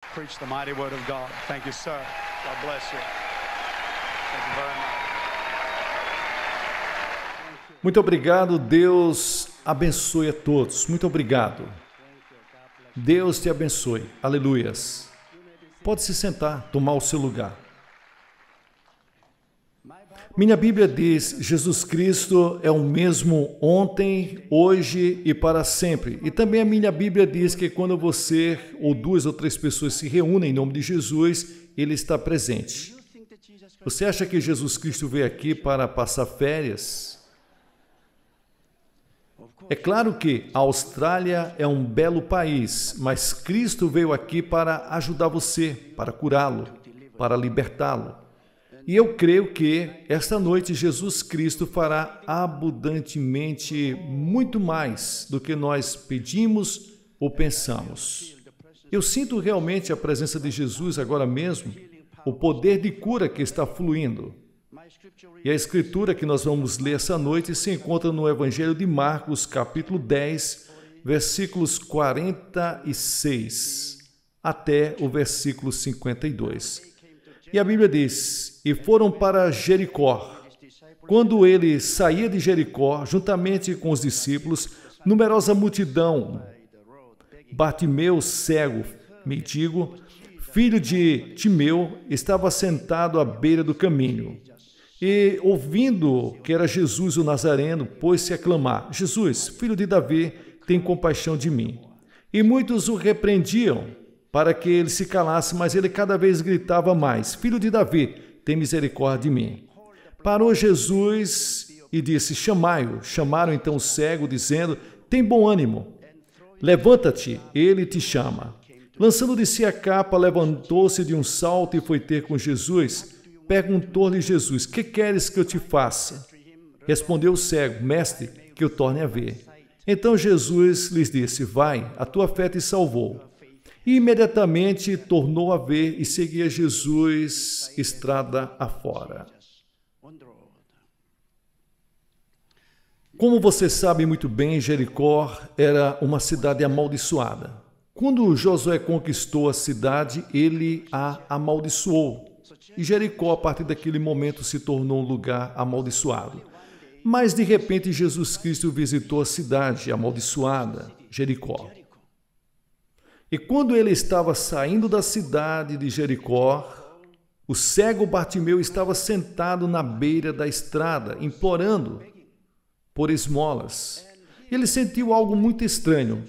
Preach the mighty word of God. Thank you, sir. God bless you. Thank you very much. Muito obrigado, Deus abençoe a todos. Muito obrigado. Deus te abençoe. Aleluias. Pode se sentar, tomar o seu lugar. Minha Bíblia diz, Jesus Cristo é o mesmo ontem, hoje e para sempre. E também a minha Bíblia diz que quando você ou duas ou três pessoas se reúnem em nome de Jesus, Ele está presente. Você acha que Jesus Cristo veio aqui para passar férias? É claro que a Austrália é um belo país, mas Cristo veio aqui para ajudar você, para curá-lo, para libertá-lo. E eu creio que esta noite Jesus Cristo fará abundantemente muito mais do que nós pedimos ou pensamos. Eu sinto realmente a presença de Jesus agora mesmo, o poder de cura que está fluindo. E a escritura que nós vamos ler essa noite se encontra no Evangelho de Marcos, capítulo 10, versículos 46 até o versículo 52. E a Bíblia diz, e foram para Jericó. Quando ele saía de Jericó, juntamente com os discípulos, numerosa multidão, Bartimeu, cego, mendigo, filho de Timeu, estava sentado à beira do caminho. E, ouvindo que era Jesus o Nazareno, pôs-se a clamar, Jesus, filho de Davi, tem compaixão de mim. E muitos o repreendiam, para que ele se calasse, mas ele cada vez gritava mais, filho de Davi, tem misericórdia de mim. Parou Jesus e disse, chamai-o. Chamaram então o cego, dizendo, tem bom ânimo, levanta-te, ele te chama. Lançando de si a capa, levantou-se de um salto e foi ter com Jesus. Perguntou-lhe Jesus, que queres que eu te faça? Respondeu o cego, mestre, que eu torne a ver. Então Jesus lhes disse, vai, a tua fé te salvou. E imediatamente tornou a ver e seguia Jesus estrada afora. Como você sabe muito bem, Jericó era uma cidade amaldiçoada. Quando Josué conquistou a cidade, ele a amaldiçoou. E Jericó, a partir daquele momento, se tornou um lugar amaldiçoado. Mas, de repente, Jesus Cristo visitou a cidade amaldiçoada, Jericó. E quando ele estava saindo da cidade de Jericó, o cego Bartimeu estava sentado na beira da estrada, implorando por esmolas. Ele sentiu algo muito estranho,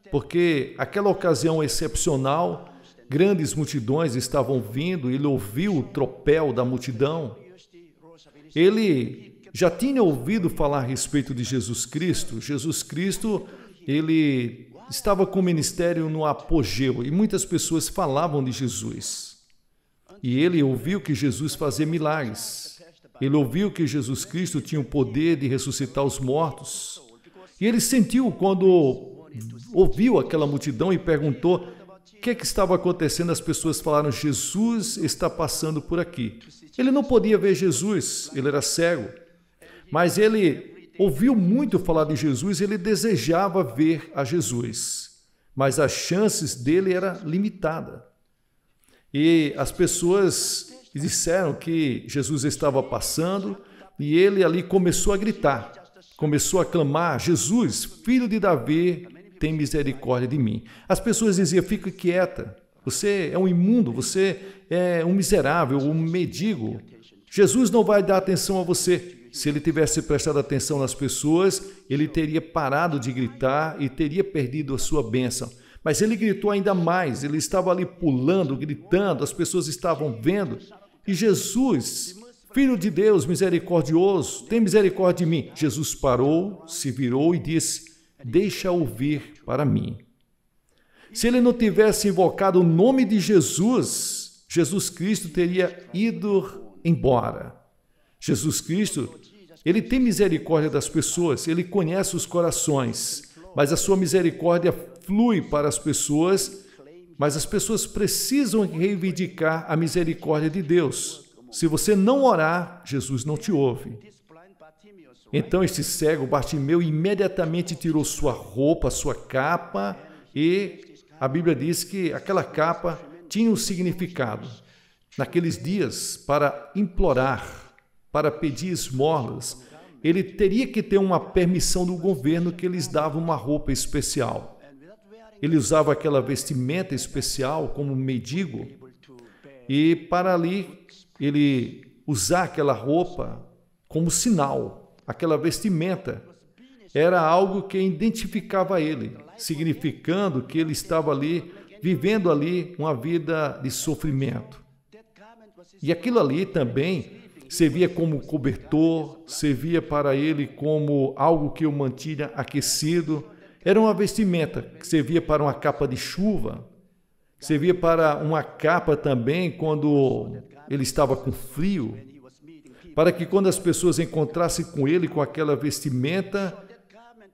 porque aquela ocasião excepcional, grandes multidões estavam vindo, ele ouviu o tropel da multidão. Ele já tinha ouvido falar a respeito de Jesus Cristo. Jesus Cristo, ele estava com o ministério no apogeu e muitas pessoas falavam de Jesus. E ele ouviu que Jesus fazia milagres. Ele ouviu que Jesus Cristo tinha o poder de ressuscitar os mortos. E ele sentiu quando ouviu aquela multidão e perguntou o que estava acontecendo. As pessoas falaram, Jesus está passando por aqui. Ele não podia ver Jesus, ele era cego. Mas ele ouviu muito falar de Jesus, ele desejava ver a Jesus, mas as chances dele eram limitadas. E as pessoas disseram que Jesus estava passando e ele ali começou a gritar, começou a clamar, Jesus, filho de Davi, tem misericórdia de mim. As pessoas diziam, fica quieta, você é um imundo, você é um miserável, um mendigo. Jesus não vai dar atenção a você. Se ele tivesse prestado atenção nas pessoas, ele teria parado de gritar e teria perdido a sua bênção. Mas ele gritou ainda mais, ele estava ali pulando, gritando, as pessoas estavam vendo. E Jesus, Filho de Deus misericordioso, tem misericórdia de mim. Jesus parou, se virou e disse, deixa ouvir para mim. Se ele não tivesse invocado o nome de Jesus, Jesus Cristo teria ido embora. Jesus Cristo, ele tem misericórdia das pessoas, ele conhece os corações, mas a sua misericórdia flui para as pessoas, mas as pessoas precisam reivindicar a misericórdia de Deus. Se você não orar, Jesus não te ouve. Então este cego, Bartimeu, imediatamente tirou sua roupa, sua capa, e a Bíblia diz que aquela capa tinha um significado. Naqueles dias, para implorar, para pedir esmolas, ele teria que ter uma permissão do governo que lhes dava uma roupa especial. Ele usava aquela vestimenta especial como mendigo, e para ali ele usar aquela roupa como sinal, aquela vestimenta, era algo que identificava ele, significando que ele estava ali, vivendo ali uma vida de sofrimento. E aquilo ali também servia como cobertor, servia para ele como algo que o mantinha aquecido. Era uma vestimenta que servia para uma capa de chuva, servia para uma capa também quando ele estava com frio, para que quando as pessoas encontrassem com ele com aquela vestimenta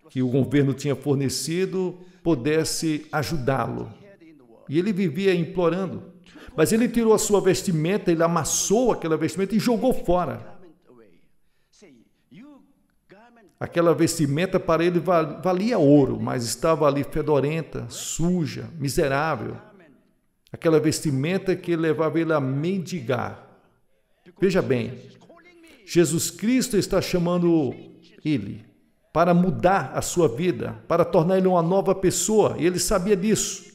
que o governo tinha fornecido, pudesse ajudá-lo. E ele vivia implorando. Mas ele tirou a sua vestimenta, ele amassou aquela vestimenta e jogou fora. Aquela vestimenta para ele valia ouro, mas estava ali fedorenta, suja, miserável. Aquela vestimenta que levava ele a mendigar. Veja bem, Jesus Cristo está chamando ele para mudar a sua vida, para tornar ele uma nova pessoa. E ele sabia disso.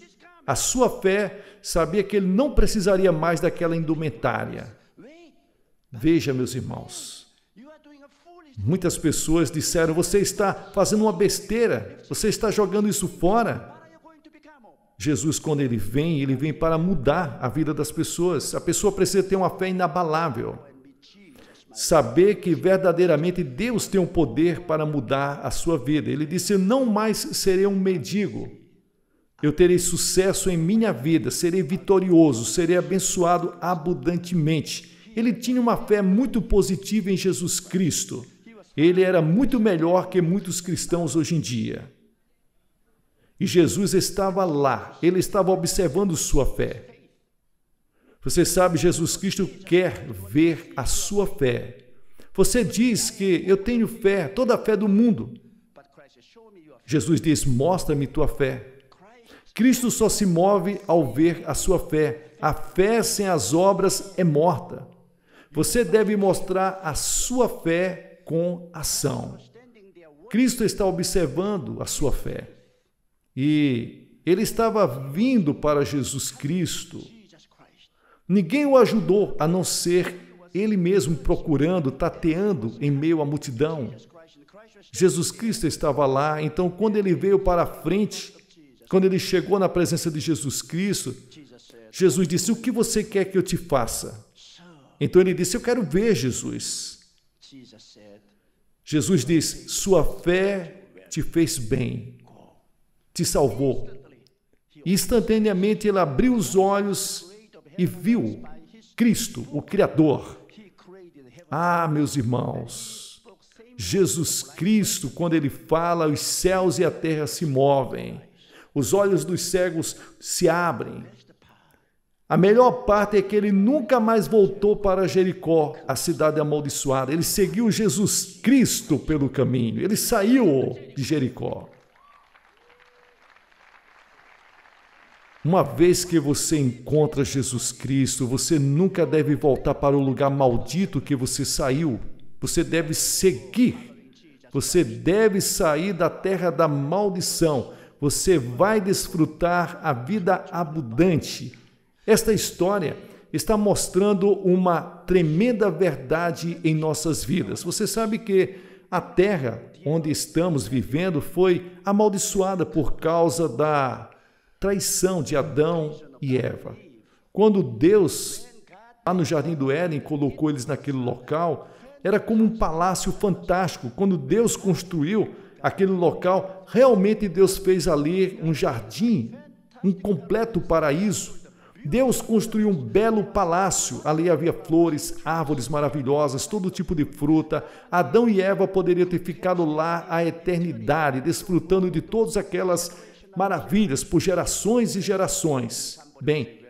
A sua fé sabia que ele não precisaria mais daquela indumentária. Veja, meus irmãos, muitas pessoas disseram, você está fazendo uma besteira, você está jogando isso fora. Jesus, quando ele vem para mudar a vida das pessoas. A pessoa precisa ter uma fé inabalável. Saber que verdadeiramente Deus tem o poder para mudar a sua vida. Ele disse, não mais serei um mendigo. Eu terei sucesso em minha vida, serei vitorioso, serei abençoado abundantemente. Ele tinha uma fé muito positiva em Jesus Cristo. Ele era muito melhor que muitos cristãos hoje em dia. E Jesus estava lá, ele estava observando sua fé. Você sabe, Jesus Cristo quer ver a sua fé. Você diz que eu tenho fé, toda a fé do mundo. Jesus diz, mostra-me tua fé. Cristo só se move ao ver a sua fé. A fé sem as obras é morta. Você deve mostrar a sua fé com ação. Cristo está observando a sua fé. E ele estava vindo para Jesus Cristo. Ninguém o ajudou, a não ser ele mesmo procurando, tateando em meio à multidão. Jesus Cristo estava lá, então quando ele veio para a frente, quando ele chegou na presença de Jesus Cristo, Jesus disse, o que você quer que eu te faça? Então ele disse, eu quero ver Jesus. Jesus disse, sua fé te fez bem, te salvou. E instantaneamente ele abriu os olhos e viu Cristo, o Criador. Ah, meus irmãos, Jesus Cristo, quando ele fala, os céus e a terra se movem. Os olhos dos cegos se abrem. A melhor parte é que ele nunca mais voltou para Jericó, a cidade amaldiçoada. Ele seguiu Jesus Cristo pelo caminho. Ele saiu de Jericó. Uma vez que você encontra Jesus Cristo, você nunca deve voltar para o lugar maldito que você saiu. Você deve seguir. Você deve sair da terra da maldição. Você vai desfrutar a vida abundante. Esta história está mostrando uma tremenda verdade em nossas vidas. Você sabe que a terra onde estamos vivendo foi amaldiçoada por causa da traição de Adão e Eva. Quando Deus, lá no Jardim do Éden, colocou eles naquele local, era como um palácio fantástico. Quando Deus construiu aquele local, realmente Deus fez ali um jardim, um completo paraíso. Deus construiu um belo palácio. Ali havia flores, árvores maravilhosas, todo tipo de fruta. Adão e Eva poderiam ter ficado lá a eternidade, desfrutando de todas aquelas maravilhas por gerações e gerações. Bem,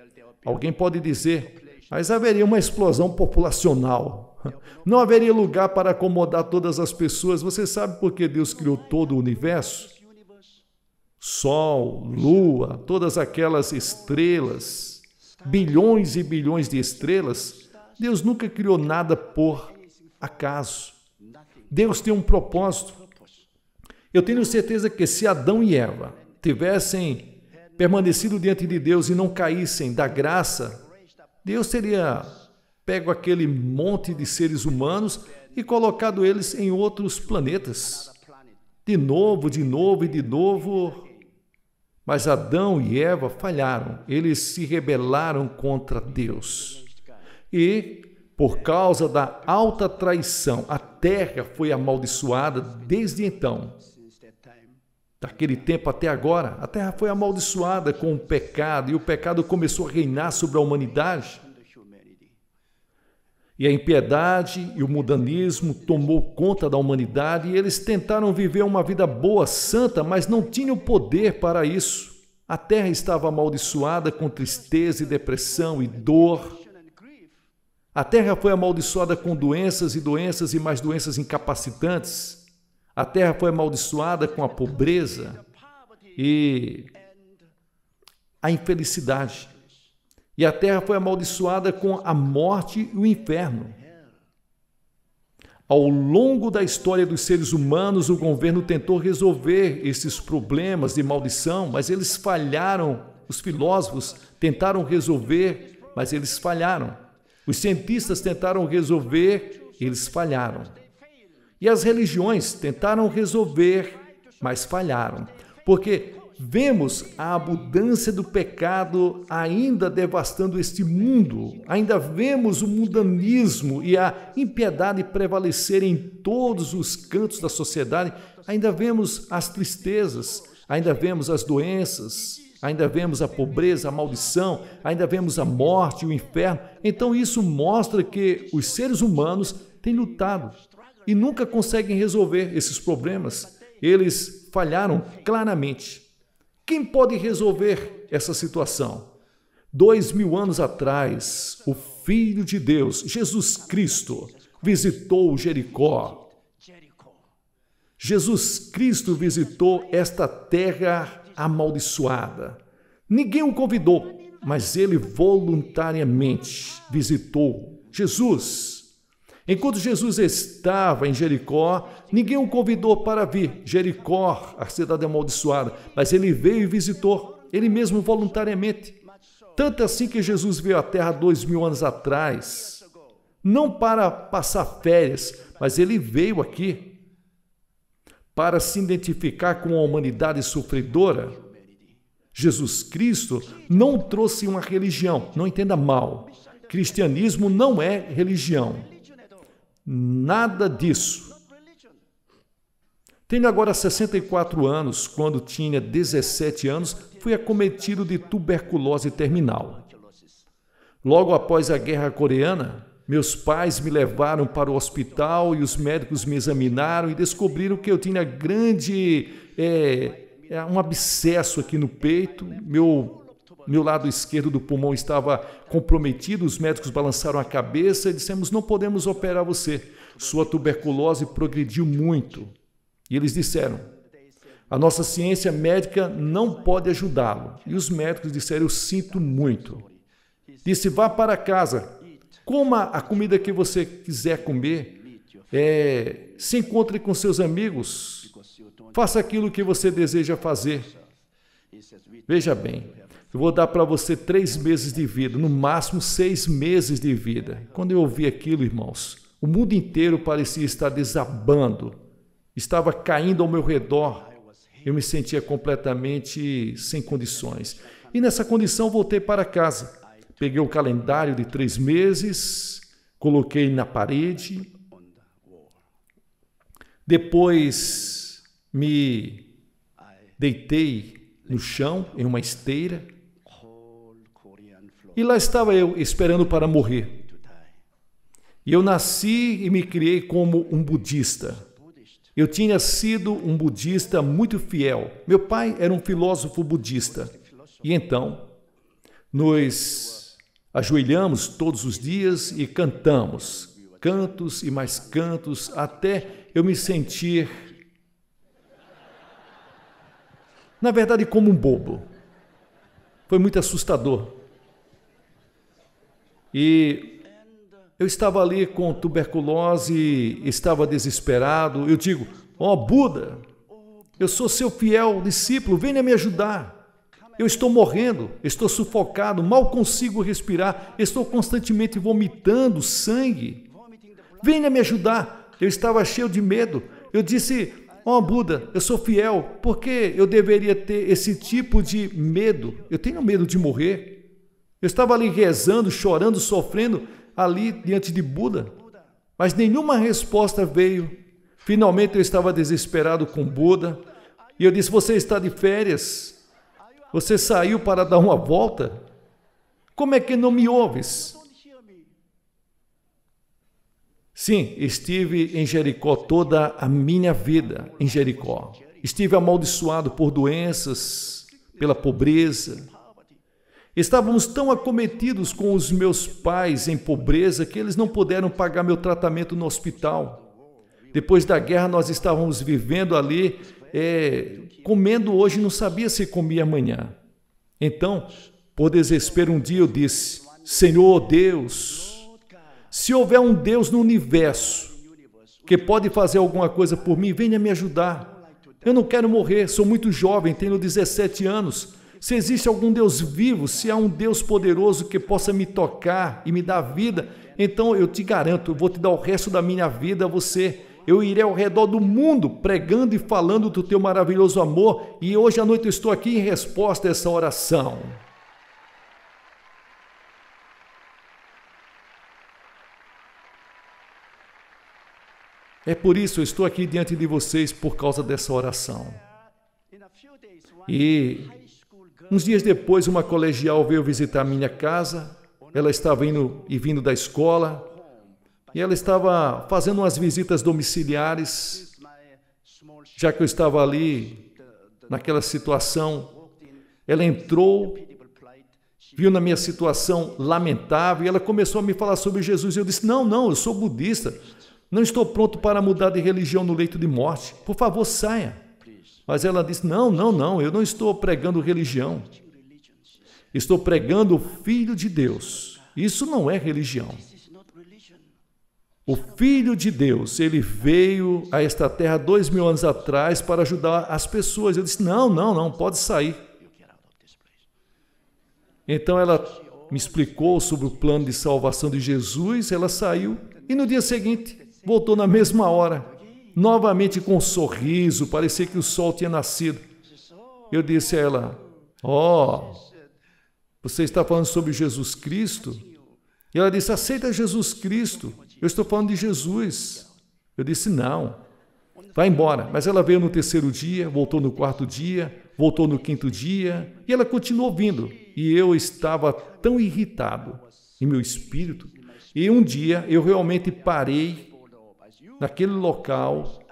alguém pode dizer, mas haveria uma explosão populacional. Não haveria lugar para acomodar todas as pessoas. Você sabe por que Deus criou todo o universo? Sol, lua, todas aquelas estrelas. bilhões e bilhões de estrelas, Deus nunca criou nada por acaso. Deus tem um propósito. Eu tenho certeza que se Adão e Eva tivessem permanecido diante de Deus e não caíssem da graça, Deus teria pego aquele monte de seres humanos e colocado eles em outros planetas. De novo, de novo e de novo. Mas Adão e Eva falharam. Eles se rebelaram contra Deus. E, por causa da alta traição, a terra foi amaldiçoada desde então. Daquele tempo até agora, a terra foi amaldiçoada com o pecado, e o pecado começou a reinar sobre a humanidade. E a impiedade e o mundanismo tomou conta da humanidade, e eles tentaram viver uma vida boa, santa, mas não tinham poder para isso. A terra estava amaldiçoada com tristeza e depressão e dor. A terra foi amaldiçoada com doenças e mais doenças incapacitantes. A terra foi amaldiçoada com a pobreza e a infelicidade. E a terra foi amaldiçoada com a morte e o inferno. Ao longo da história dos seres humanos, o governo tentou resolver esses problemas de maldição, mas eles falharam. Os filósofos tentaram resolver, mas eles falharam. Os cientistas tentaram resolver, eles falharam. E as religiões tentaram resolver, mas falharam. Porque vemos a abundância do pecado ainda devastando este mundo. Ainda vemos o mundanismo e a impiedade prevalecerem em todos os cantos da sociedade. Ainda vemos as tristezas, ainda vemos as doenças, ainda vemos a pobreza, a maldição, ainda vemos a morte e o inferno. Então isso mostra que os seres humanos têm lutado e nunca conseguem resolver esses problemas. Eles falharam claramente. Quem pode resolver essa situação? 2000 anos atrás, o Filho de Deus, Jesus Cristo, visitou Jericó. Jesus Cristo visitou esta terra amaldiçoada. Ninguém o convidou, mas ele voluntariamente visitou. Jesus. Enquanto Jesus estava em Jericó, ninguém o convidou para vir. Jericó, a cidade amaldiçoada, mas ele veio e visitou, ele mesmo voluntariamente. Tanto assim que Jesus veio à Terra 2000 anos atrás, não para passar férias, mas ele veio aqui para se identificar com a humanidade sofredora. Jesus Cristo não trouxe uma religião, não entenda mal. Cristianismo não é religião. Nada disso. Tenho agora 64 anos. Quando tinha 17 anos, fui acometido de tuberculose terminal. Logo após a Guerra Coreana, meus pais me levaram para o hospital e os médicos me examinaram e descobriram que eu tinha um abscesso aqui no peito. Meu lado esquerdo do pulmão estava comprometido, os médicos balançaram a cabeça e dissemos, não podemos operar você, sua tuberculose progrediu muito. E eles disseram, a nossa ciência médica não pode ajudá-lo. E os médicos disseram, eu sinto muito. Disse, vá para casa, coma a comida que você quiser comer, se encontre com seus amigos, faça aquilo que você deseja fazer. Veja bem, eu vou dar para você 3 meses de vida, no máximo 6 meses de vida. Quando eu ouvi aquilo, irmãos, o mundo inteiro parecia estar desabando, estava caindo ao meu redor. Eu me sentia completamente sem condições. E nessa condição voltei para casa. Peguei o calendário de 3 meses, coloquei na parede. Depois me deitei no chão, em uma esteira. E lá estava eu, esperando para morrer. E eu nasci e me criei como um budista. Eu tinha sido um budista muito fiel. Meu pai era um filósofo budista. E então, nos ajoelhamos todos os dias e cantamos. Cantos e mais cantos, até eu me sentir, na verdade, como um bobo. Foi muito assustador. E eu estava ali com tuberculose, estava desesperado. Eu digo, ó Buda, eu sou seu fiel discípulo, venha me ajudar. Eu estou morrendo, estou sufocado, mal consigo respirar, estou constantemente vomitando sangue. Venha me ajudar. Eu estava cheio de medo. Eu disse, ó Buda, eu sou fiel, por que eu deveria ter esse tipo de medo? Eu tenho medo de morrer. Eu estava ali rezando, chorando, sofrendo, ali diante de Buda, mas nenhuma resposta veio. Finalmente eu estava desesperado com Buda, e eu disse, você está de férias? Você saiu para dar uma volta? Como é que não me ouves? Sim, estive em Jericó toda a minha vida, em Jericó. Estive amaldiçoado por doenças, pela pobreza. Estávamos tão acometidos com os meus pais em pobreza que eles não puderam pagar meu tratamento no hospital. Depois da guerra nós estávamos vivendo ali, comendo hoje, não sabia se comia amanhã. Então, por desespero, um dia eu disse, Senhor Deus, se houver um Deus no universo que pode fazer alguma coisa por mim, venha me ajudar. Eu não quero morrer, sou muito jovem, tenho 17 anos. Se existe algum Deus vivo, se há um Deus poderoso que possa me tocar e me dar vida, então eu te garanto, eu vou te dar o resto da minha vida a você. Eu irei ao redor do mundo pregando e falando do teu maravilhoso amor, e hoje à noite eu estou aqui em resposta a essa oração. É por isso que eu estou aqui diante de vocês por causa dessa oração. E uns dias depois, uma colegial veio visitar a minha casa. Ela estava indo e vindo da escola e ela estava fazendo umas visitas domiciliares, já que eu estava ali naquela situação. Ela entrou, viu na minha situação lamentável e ela começou a me falar sobre Jesus. Eu disse, não, eu sou budista. Não estou pronto para mudar de religião no leito de morte. Por favor, saia. Mas ela disse, não, eu não estou pregando religião. Estou pregando o Filho de Deus. Isso não é religião. O Filho de Deus, ele veio a esta terra 2000 anos atrás para ajudar as pessoas. Eu disse, não, pode sair. Então ela me explicou sobre o plano de salvação de Jesus, ela saiu e no dia seguinte voltou na mesma hora, novamente com um sorriso, parecia que o sol tinha nascido. Eu disse a ela, você está falando sobre Jesus Cristo? E ela disse, aceita Jesus Cristo, eu estou falando de Jesus. Eu disse, não, vai embora. Mas ela veio no terceiro dia, voltou no quarto dia, voltou no quinto dia, e ela continuou vindo. E eu estava tão irritado em meu espírito, e um dia eu realmente parei naquele local,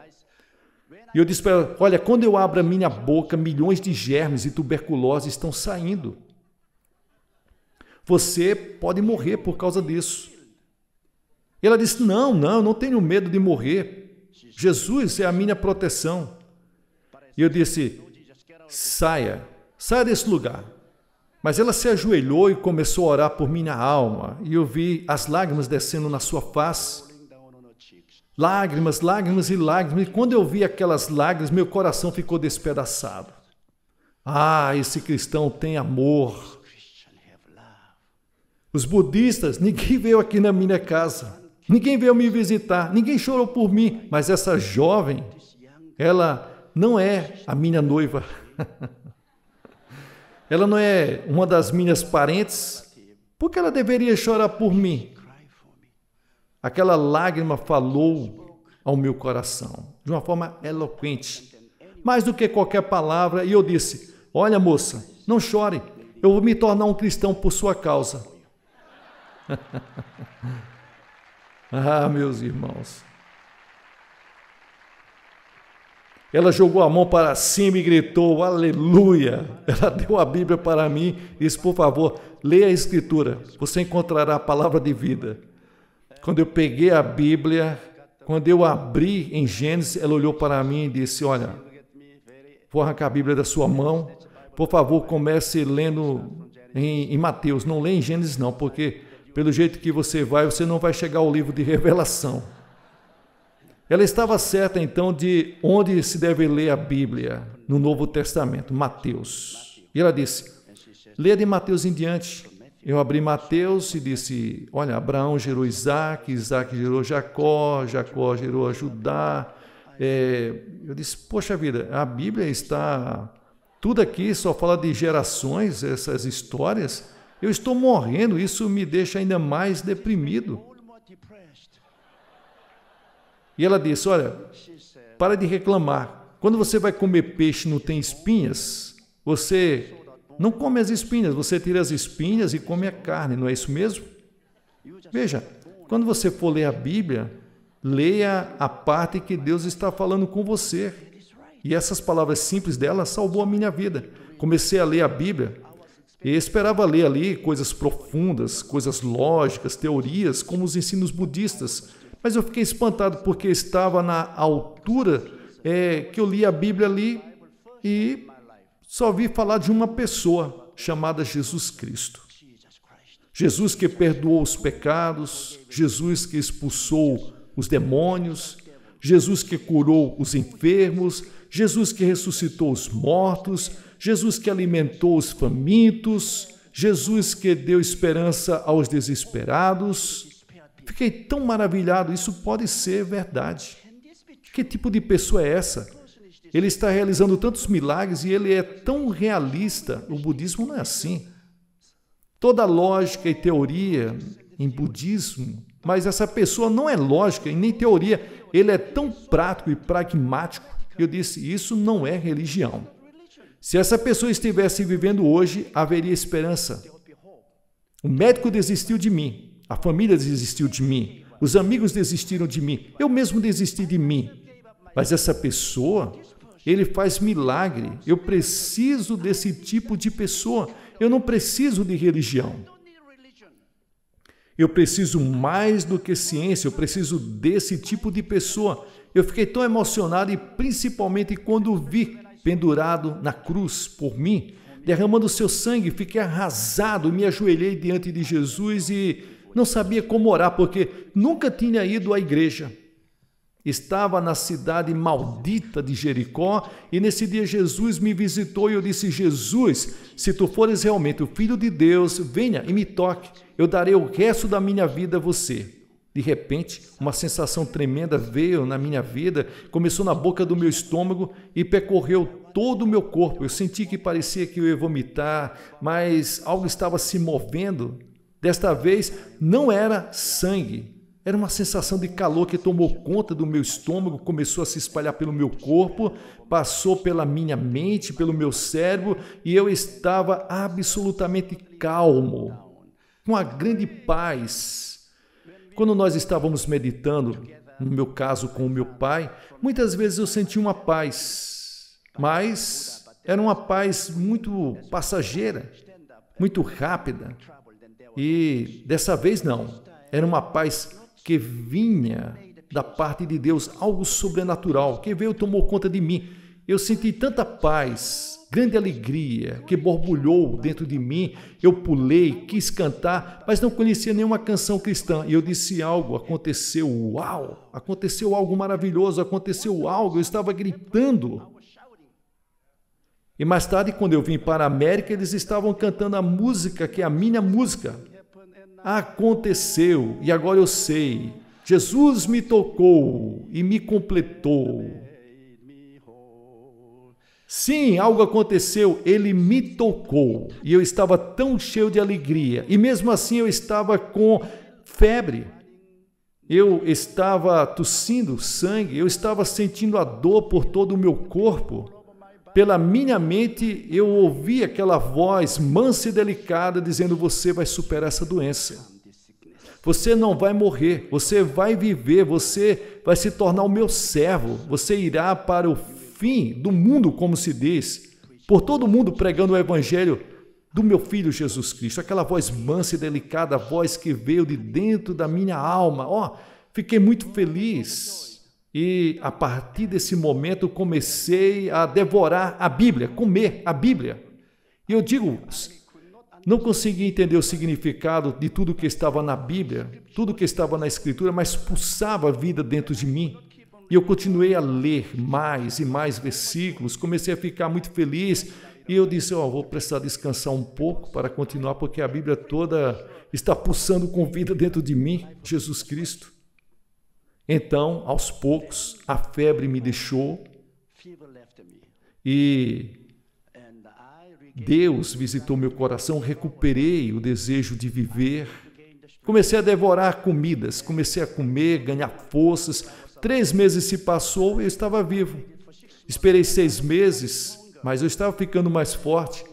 e eu disse para ela, olha, quando eu abro a minha boca, milhões de germes e tuberculose estão saindo. Você pode morrer por causa disso. E ela disse, não tenho medo de morrer. Jesus é a minha proteção. E eu disse, saia desse lugar. Mas ela se ajoelhou e começou a orar por minha alma, e eu vi as lágrimas descendo na sua face. Lágrimas, e quando eu vi aquelas lágrimas, meu coração ficou despedaçado. Esse cristão tem amor. Os budistas, ninguém veio aqui na minha casa, ninguém veio me visitar, ninguém chorou por mim, mas essa jovem, ela não é a minha noiva. Ela não é uma das minhas parentes, por que ela deveria chorar por mim? Aquela lágrima falou ao meu coração, de uma forma eloquente, mais do que qualquer palavra, e eu disse, olha moça, não chore, eu vou me tornar um cristão por sua causa. Meus irmãos. Ela jogou a mão para cima e gritou, aleluia. Ela deu a Bíblia para mim e disse, por favor, leia a Escritura, você encontrará a palavra de vida. Quando eu peguei a Bíblia, quando eu abri em Gênesis, ela olhou para mim e disse, olha, vou arrancar a Bíblia da sua mão, por favor, comece lendo em Mateus, não leia em Gênesis não, porque pelo jeito que você não vai chegar ao livro de Revelação. Ela estava certa, então, de onde se deve ler a Bíblia no Novo Testamento, Mateus. E ela disse, leia de Mateus em diante. Eu abri Mateus e disse, olha, Abraão gerou Isaac, Isaac gerou Jacó, Jacó gerou Judá. Eu disse, poxa vida, a Bíblia está... Tudo aqui só fala de gerações, essas histórias. Eu estou morrendo, isso me deixa ainda mais deprimido. E ela disse, olha, para de reclamar. Quando você vai comer peixe e não tem espinhas, você não come as espinhas, você tira as espinhas e come a carne, não é isso mesmo? Veja, quando você for ler a Bíblia, leia a parte que Deus está falando com você. E essas palavras simples dela salvou a minha vida. Comecei a ler a Bíblia e esperava ler ali coisas profundas, coisas lógicas, teorias, como os ensinos budistas. Mas eu fiquei espantado porque estava na altura que eu li a Bíblia ali e só vi falar de uma pessoa chamada Jesus Cristo. Jesus que perdoou os pecados, Jesus que expulsou os demônios, Jesus que curou os enfermos, Jesus que ressuscitou os mortos, Jesus que alimentou os famintos, Jesus que deu esperança aos desesperados. Fiquei tão maravilhado, isso pode ser verdade. Que tipo de pessoa é essa? Ele está realizando tantos milagres e ele é tão realista. O budismo não é assim. Toda lógica e teoria em budismo, mas essa pessoa não é lógica e nem teoria. Ele é tão prático e pragmático. Eu disse, isso não é religião. Se essa pessoa estivesse vivendo hoje, haveria esperança. O médico desistiu de mim. A família desistiu de mim, os amigos desistiram de mim, eu mesmo desisti de mim. Mas essa pessoa, ele faz milagre. Eu preciso desse tipo de pessoa. Eu não preciso de religião. Eu preciso mais do que ciência, eu preciso desse tipo de pessoa. Eu fiquei tão emocionado e principalmente quando vi pendurado na cruz por mim, derramando seu sangue, fiquei arrasado, me ajoelhei diante de Jesus e não sabia como orar, porque nunca tinha ido à igreja. Estava na cidade maldita de Jericó e nesse dia Jesus me visitou e eu disse, Jesus, se tu fores realmente o Filho de Deus, venha e me toque. Eu darei o resto da minha vida a você. De repente, uma sensação tremenda veio na minha vida, começou na boca do meu estômago e percorreu todo o meu corpo. Eu senti que parecia que eu ia vomitar, mas algo estava se movendo. Desta vez, não era sangue, era uma sensação de calor que tomou conta do meu estômago, começou a se espalhar pelo meu corpo, passou pela minha mente, pelo meu cérebro, e eu estava absolutamente calmo, com uma grande paz. Quando nós estávamos meditando, no meu caso com o meu pai, muitas vezes eu senti uma paz, mas era uma paz muito passageira, muito rápida. E dessa vez não, era uma paz que vinha da parte de Deus, algo sobrenatural, que veio e tomou conta de mim. Eu senti tanta paz, grande alegria, que borbulhou dentro de mim. Eu pulei, quis cantar, mas não conhecia nenhuma canção cristã. E eu disse algo, aconteceu, uau! Aconteceu algo maravilhoso, aconteceu algo, eu estava gritando. E mais tarde, quando eu vim para a América, eles estavam cantando a música, que é a minha música. Aconteceu, e agora eu sei. Jesus me tocou e me completou. Sim, algo aconteceu, ele me tocou. E eu estava tão cheio de alegria. E mesmo assim eu estava com febre. Eu estava tossindo sangue, eu estava sentindo a dor por todo o meu corpo. Pela minha mente, eu ouvi aquela voz mansa e delicada dizendo, você vai superar essa doença. Você não vai morrer, você vai viver, você vai se tornar o meu servo. Você irá para o fim do mundo, como se diz, por todo mundo pregando o evangelho do meu Filho Jesus Cristo. Aquela voz mansa e delicada, a voz que veio de dentro da minha alma. Fiquei muito feliz. E a partir desse momento comecei a devorar a Bíblia, comer a Bíblia. E eu digo, Não conseguia entender o significado de tudo que estava na Bíblia, tudo que estava na Escritura, mas pulsava a vida dentro de mim. E eu continuei a ler mais e mais versículos, comecei a ficar muito feliz. E eu disse, vou precisar descansar um pouco para continuar, porque a Bíblia toda está pulsando com vida dentro de mim, Jesus Cristo. Então, aos poucos, a febre me deixou e Deus visitou meu coração, recuperei o desejo de viver. Comecei a devorar comidas, comecei a comer, ganhar forças. 3 meses se passou e eu estava vivo. Esperei 6 meses, mas eu estava ficando mais forte.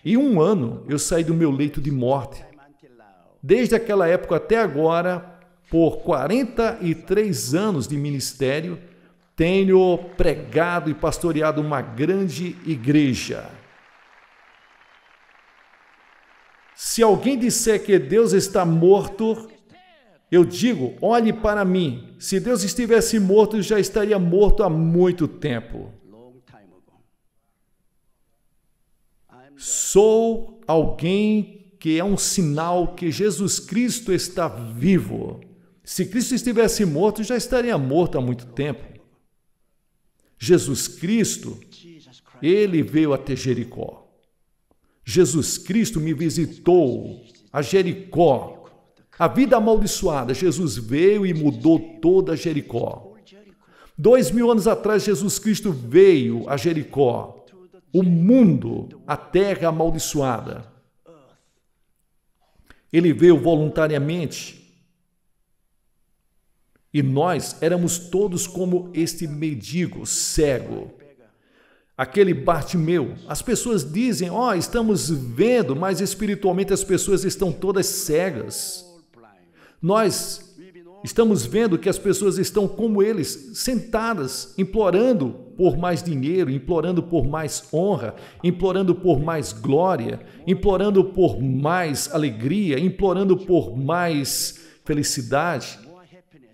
Em 1 ano, eu saí do meu leito de morte. Desde aquela época até agora, por 43 anos de ministério, tenho pregado e pastoreado uma grande igreja. Se alguém disser que Deus está morto, eu digo, olhe para mim. Se Deus estivesse morto, já estaria morto há muito tempo. Sou alguém que é um sinal que Jesus Cristo está vivo. Se Cristo estivesse morto, já estaria morto há muito tempo. Jesus Cristo, ele veio até Jericó. Jesus Cristo me visitou a Jericó. A vida amaldiçoada, Jesus veio e mudou toda Jericó. 2000 anos atrás, Jesus Cristo veio a Jericó. O mundo, a terra amaldiçoada. Ele veio voluntariamente. E nós éramos todos como este mendigo cego. Aquele Bartimeu. As pessoas dizem, estamos vendo, mas espiritualmente as pessoas estão todas cegas. Nós estamos vendo que as pessoas estão como eles, sentadas, implorando por mais dinheiro, implorando por mais honra, implorando por mais glória, implorando por mais alegria, implorando por mais felicidade.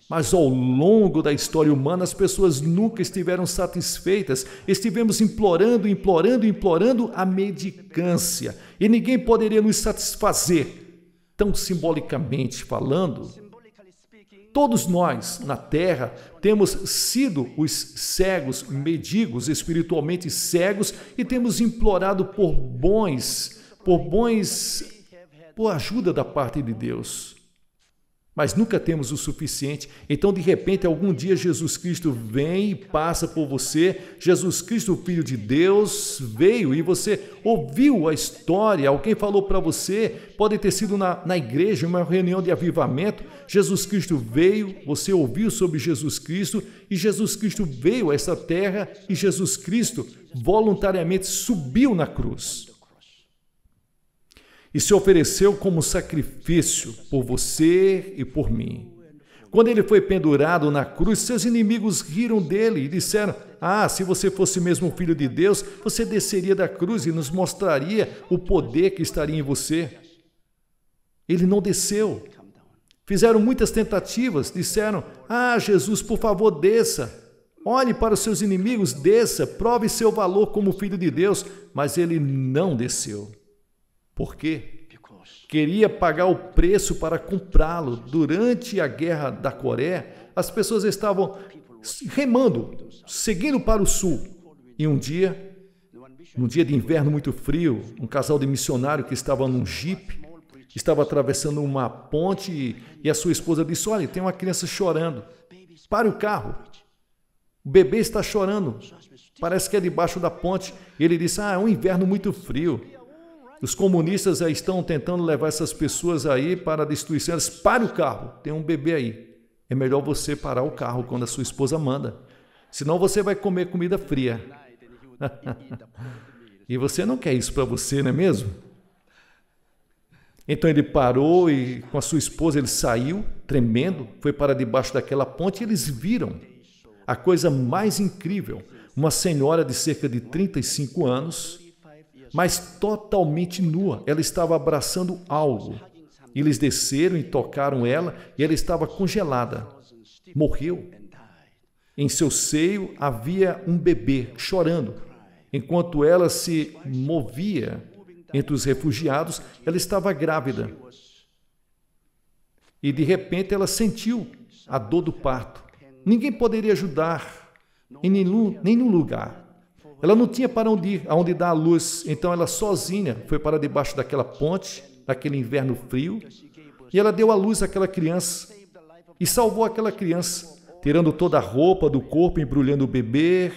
Mas ao longo da história humana, as pessoas nunca estiveram satisfeitas. Estivemos implorando, implorando, implorando a mendicância. E ninguém poderia nos satisfazer. Tão simbolicamente falando, todos nós na Terra temos sido os cegos, mendigos, espiritualmente cegos, e temos implorado por ajuda da parte de Deus. Mas nunca temos o suficiente. Então, de repente, algum dia Jesus Cristo vem e passa por você. Jesus Cristo, o Filho de Deus, veio e você ouviu a história. Alguém falou para você, pode ter sido na igreja, uma reunião de avivamento. Jesus Cristo veio, você ouviu sobre Jesus Cristo e Jesus Cristo veio a essa terra e Jesus Cristo voluntariamente subiu na cruz. E se ofereceu como sacrifício por você e por mim. Quando ele foi pendurado na cruz, seus inimigos riram dele e disseram, se você fosse mesmo o Filho de Deus, você desceria da cruz e nos mostraria o poder que estaria em você. Ele não desceu. Fizeram muitas tentativas, disseram, Jesus, por favor, desça. Olhe para os seus inimigos, desça, prove seu valor como Filho de Deus. Mas ele não desceu. Por quê? Queria pagar o preço para comprá-lo. Durante a guerra da Coreia, as pessoas estavam remando, seguindo para o sul. E num dia de inverno muito frio, um casal de missionários que estava num jipe, estava atravessando uma ponte e a sua esposa disse, olha, tem uma criança chorando. Pare o carro. O bebê está chorando. Parece que é debaixo da ponte. E ele disse, é um inverno muito frio. Os comunistas estão tentando levar essas pessoas aí para a destruição. Eles, pare o carro, tem um bebê aí. É melhor você parar o carro quando a sua esposa manda. Senão você vai comer comida fria. E você não quer isso para você, não é mesmo? Então ele parou e com a sua esposa ele saiu, tremendo, foi para debaixo daquela ponte e eles viram a coisa mais incrível. Uma senhora de cerca de 35 anos, mas totalmente nua. Ela estava abraçando algo. Eles desceram e tocaram ela e ela estava congelada. Morreu. Em seu seio havia um bebê chorando, enquanto ela se movia entre os refugiados, ela estava grávida. E de repente ela sentiu a dor do parto. Ninguém poderia ajudar em nenhum lugar. Ela não tinha para onde ir, aonde dar a luz. Então ela sozinha foi para debaixo daquela ponte, naquele inverno frio, e ela deu à luz àquela criança e salvou aquela criança, tirando toda a roupa do corpo, embrulhando o bebê,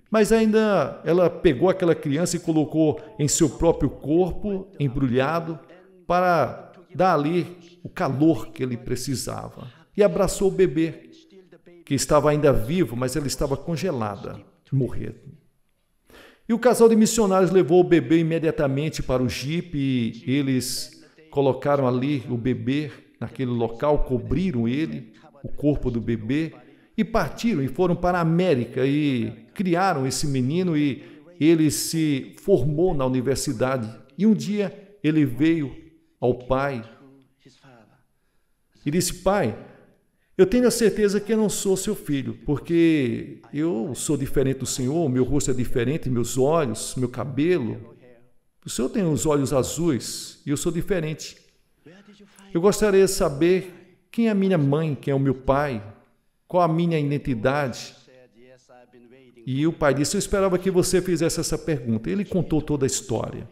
mas ainda ela pegou aquela criança e colocou em seu próprio corpo, embrulhado, para dar ali o calor que ele precisava. E abraçou o bebê, que estava ainda vivo, mas ela estava congelada, morrendo. E o casal de missionários levou o bebê imediatamente para o jipe e eles colocaram ali o bebê naquele local, cobriram ele, o corpo do bebê, e partiram e foram para a América e criaram esse menino e ele se formou na universidade. E um dia ele veio ao pai e disse: pai, eu tenho a certeza que eu não sou seu filho, porque eu sou diferente do senhor, meu rosto é diferente, meus olhos, meu cabelo. O senhor tem os olhos azuis e eu sou diferente. Eu gostaria de saber quem é a minha mãe, quem é o meu pai, qual a minha identidade. E o pai disse: eu esperava que você fizesse essa pergunta. Ele contou toda a história.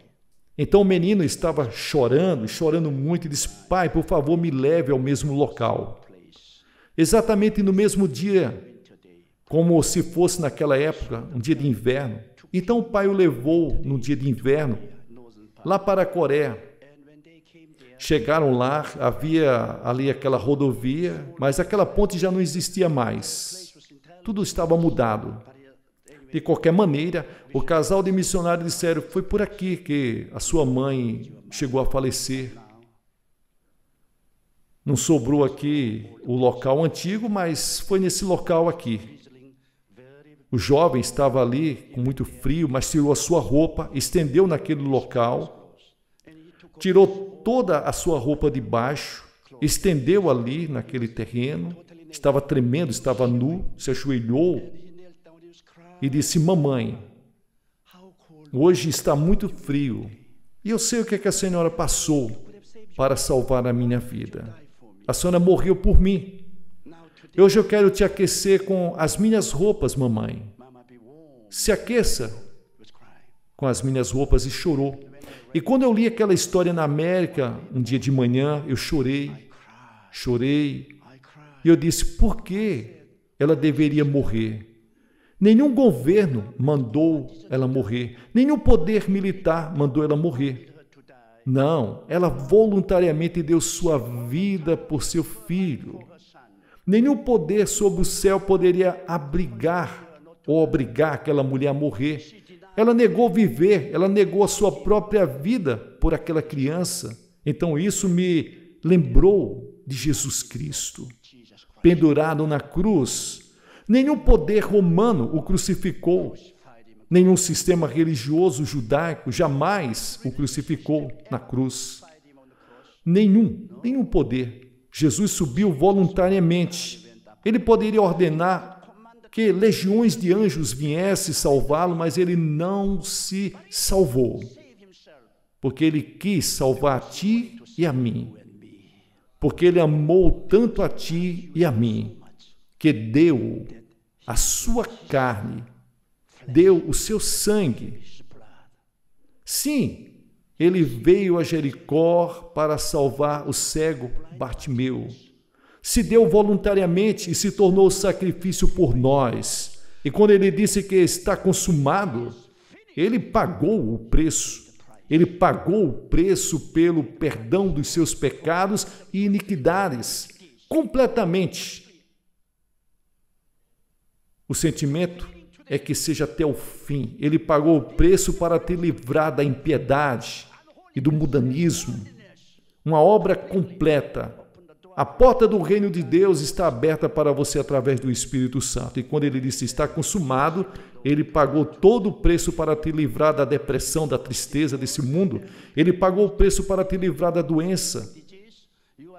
Então o menino estava chorando muito, e disse: pai, por favor, me leve ao mesmo local. Exatamente no mesmo dia, como se fosse naquela época, um dia de inverno. Então o pai o levou num dia de inverno, lá para a Coreia. Chegaram lá, havia ali aquela rodovia, mas aquela ponte já não existia mais. Tudo estava mudado. De qualquer maneira, o casal de missionários disseram: foi por aqui que a sua mãe chegou a falecer. Não sobrou aqui o local antigo, mas foi nesse local aqui. O jovem estava ali com muito frio, mas tirou a sua roupa, estendeu naquele local, tirou toda a sua roupa de baixo, estendeu ali naquele terreno, estava tremendo, estava nu, se ajoelhou e disse: mamãe, hoje está muito frio e eu sei o que é que a senhora passou para salvar a minha vida. A senhora morreu por mim. Hoje eu quero te aquecer com as minhas roupas, mamãe. Se aqueça com as minhas roupas. E chorou. E quando eu li aquela história na América, um dia de manhã, eu chorei. E eu disse: por que ela deveria morrer? Nenhum governo mandou ela morrer. Nenhum poder militar mandou ela morrer. Não, ela voluntariamente deu sua vida por seu filho. Nenhum poder sob o céu poderia abrigar ou obrigar aquela mulher a morrer. Ela negou viver, ela negou a sua própria vida por aquela criança. Então isso me lembrou de Jesus Cristo, pendurado na cruz. Nenhum poder romano o crucificou. Nenhum sistema religioso judaico jamais o crucificou na cruz. Nenhum poder. Jesus subiu voluntariamente. Ele poderia ordenar que legiões de anjos viessem salvá-lo, mas ele não se salvou, porque ele quis salvar a ti e a mim, porque ele amou tanto a ti e a mim, que deu a sua carne, deu o seu sangue. Sim, ele veio a Jericó para salvar o cego Bartimeu. Se deu voluntariamente e se tornou sacrifício por nós. E quando ele disse que está consumado, ele pagou o preço. Ele pagou o preço pelo perdão dos seus pecados e iniquidades, completamente. O sentimento é que seja até o fim. Ele pagou o preço para te livrar da impiedade e do mundanismo. Uma obra completa. A porta do reino de Deus está aberta para você através do Espírito Santo. E quando ele disse está consumado, ele pagou todo o preço para te livrar da depressão, da tristeza desse mundo. Ele pagou o preço para te livrar da doença,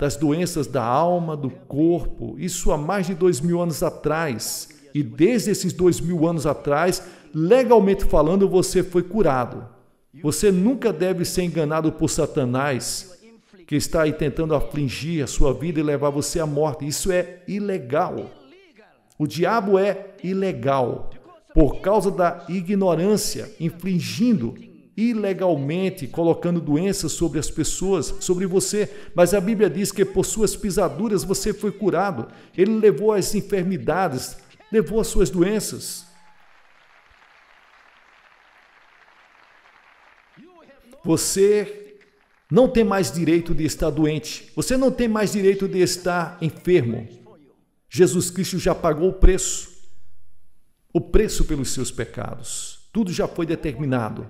das doenças da alma, do corpo. Isso há mais de 2000 anos atrás. E desde esses 2000 anos atrás, legalmente falando, você foi curado. Você nunca deve ser enganado por Satanás, que está aí tentando afligir a sua vida e levar você à morte. Isso é ilegal. O diabo é ilegal por causa da ignorância, infligindo ilegalmente, colocando doenças sobre as pessoas, sobre você. Mas a Bíblia diz que por suas pisaduras você foi curado. Ele levou as enfermidades, levou as suas doenças. Você não tem mais direito de estar doente. Você não tem mais direito de estar enfermo. Jesus Cristo já pagou o preço pelos seus pecados. Tudo já foi determinado.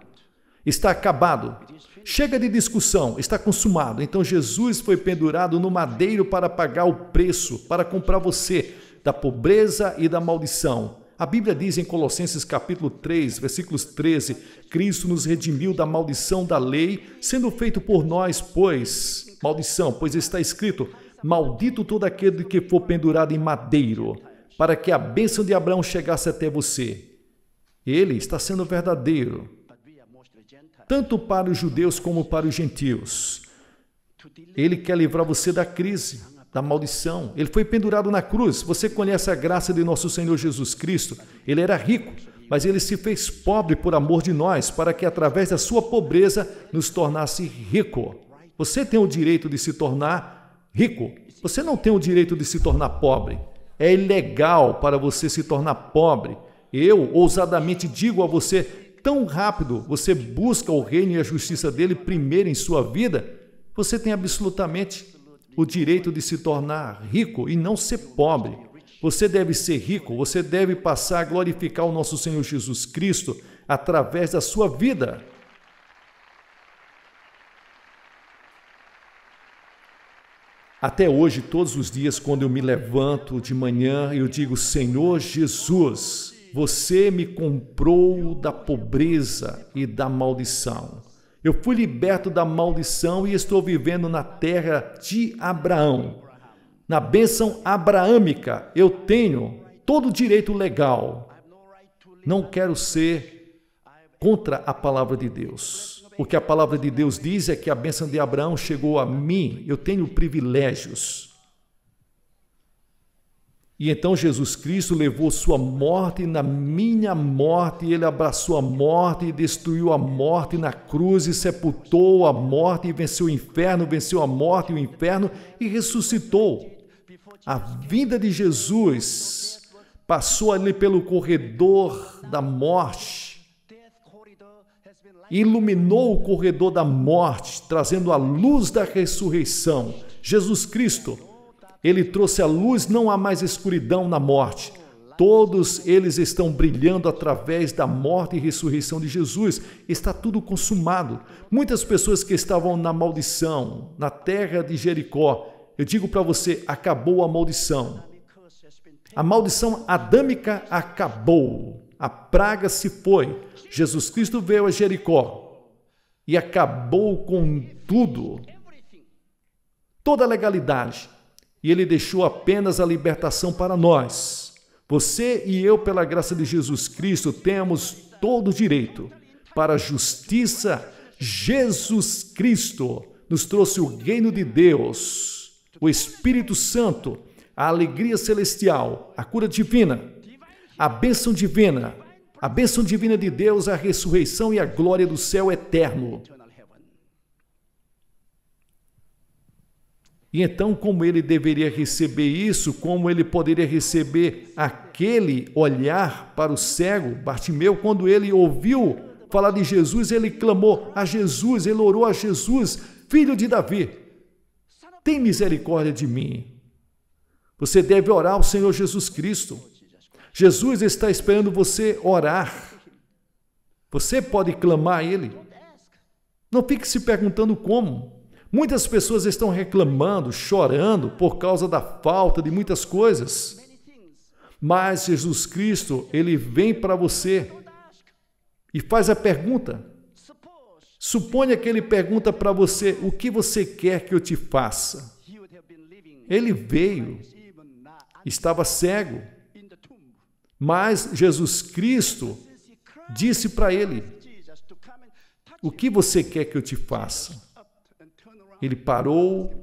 Está acabado. Chega de discussão, está consumado. Então Jesus foi pendurado no madeiro para pagar o preço, para comprar você da pobreza e da maldição. A Bíblia diz em Colossenses capítulo 3, versículos 13, Cristo nos redimiu da maldição da lei, sendo feito por nós, pois está escrito, maldito todo aquele que for pendurado em madeiro, para que a bênção de Abraão chegasse até você. Ele está sendo verdadeiro, tanto para os judeus como para os gentios. Ele quer livrar você da crise, da maldição. Ele foi pendurado na cruz. Você conhece a graça de nosso Senhor Jesus Cristo? Ele era rico, mas ele se fez pobre por amor de nós, para que através da sua pobreza nos tornasse rico. Você tem o direito de se tornar rico. Você não tem o direito de se tornar pobre. É ilegal para você se tornar pobre. Eu ousadamente digo a você, tão rápido você busca o reino e a justiça dele primeiro em sua vida, você tem absolutamente o direito de se tornar rico e não ser pobre. Você deve ser rico, você deve passar a glorificar o nosso Senhor Jesus Cristo através da sua vida. Até hoje, todos os dias, quando eu me levanto de manhã, eu digo, Senhor Jesus, você me comprou da pobreza e da maldição. Eu fui liberto da maldição e estou vivendo na terra de Abraão. Na bênção abraâmica, eu tenho todo o direito legal. Não quero ser contra a palavra de Deus. O que a palavra de Deus diz é que a bênção de Abraão chegou a mim. Eu tenho privilégios. E então Jesus Cristo levou sua morte na minha morte, ele abraçou a morte e destruiu a morte na cruz e sepultou a morte e venceu o inferno, venceu a morte e o inferno e ressuscitou. A vida de Jesus passou ali pelo corredor da morte, iluminou o corredor da morte, trazendo a luz da ressurreição. Jesus Cristo, ele trouxe a luz, não há mais escuridão na morte. Todos eles estão brilhando através da morte e ressurreição de Jesus. Está tudo consumado. Muitas pessoas que estavam na maldição, na terra de Jericó, eu digo para você, acabou a maldição. A maldição adâmica acabou. A praga se foi. Jesus Cristo veio a Jericó e acabou com tudo. Toda a legalidade. E ele deixou apenas a libertação para nós. Você e eu, pela graça de Jesus Cristo, temos todo o direito para a justiça. Jesus Cristo nos trouxe o reino de Deus, o Espírito Santo, a alegria celestial, a cura divina, a bênção divina de Deus, a ressurreição e a glória do céu eterno. E então, como ele deveria receber isso, como ele poderia receber aquele olhar para o cego, Bartimeu, quando ele ouviu falar de Jesus, ele clamou a Jesus, ele orou a Jesus, filho de Davi, tem misericórdia de mim. Você deve orar ao Senhor Jesus Cristo. Jesus está esperando você orar. Você pode clamar a Ele. Não fique se perguntando como. Muitas pessoas estão reclamando, chorando por causa da falta de muitas coisas. Mas Jesus Cristo, Ele vem para você e faz a pergunta. Suponha que Ele pergunta para você, o que você quer que eu te faça? Ele veio, estava cego, mas Jesus Cristo disse para ele, O que você quer que eu te faça? Ele parou,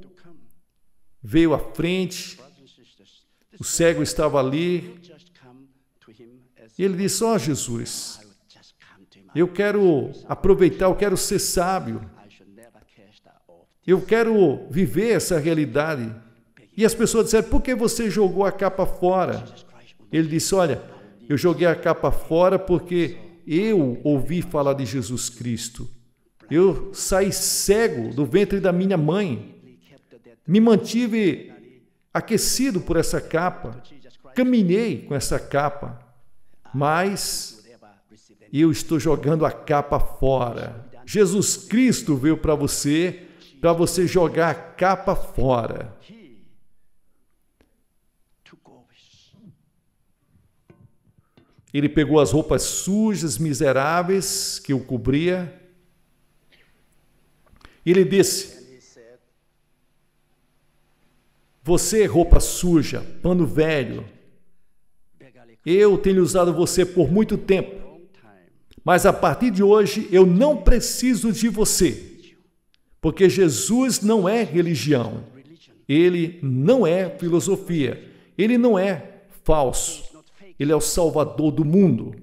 veio à frente, o cego estava ali, e ele disse: ó Jesus, eu quero aproveitar, eu quero ser sábio, eu quero viver essa realidade. E as pessoas disseram: por que você jogou a capa fora? Ele disse: olha, eu joguei a capa fora porque eu ouvi falar de Jesus Cristo. Eu saí cego do ventre da minha mãe, me mantive aquecido por essa capa, caminhei com essa capa, mas eu estou jogando a capa fora. Jesus Cristo veio para você jogar a capa fora. Ele pegou as roupas sujas, miseráveis que o cobria. Ele disse: você, roupa suja, pano velho, eu tenho usado você por muito tempo, mas a partir de hoje eu não preciso de você, porque Jesus não é religião, ele não é filosofia, ele não é falso, ele é o Salvador do mundo,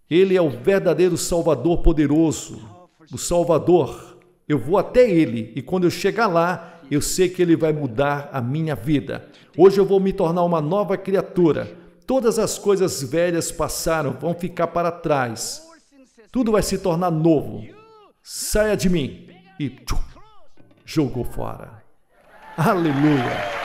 ele é o verdadeiro Salvador poderoso, o Salvador. Eu vou até ele e quando eu chegar lá, eu sei que ele vai mudar a minha vida. Hoje eu vou me tornar uma nova criatura. Todas as coisas velhas passaram, vão ficar para trás. Tudo vai se tornar novo. Saia de mim. E jogou fora. Aleluia.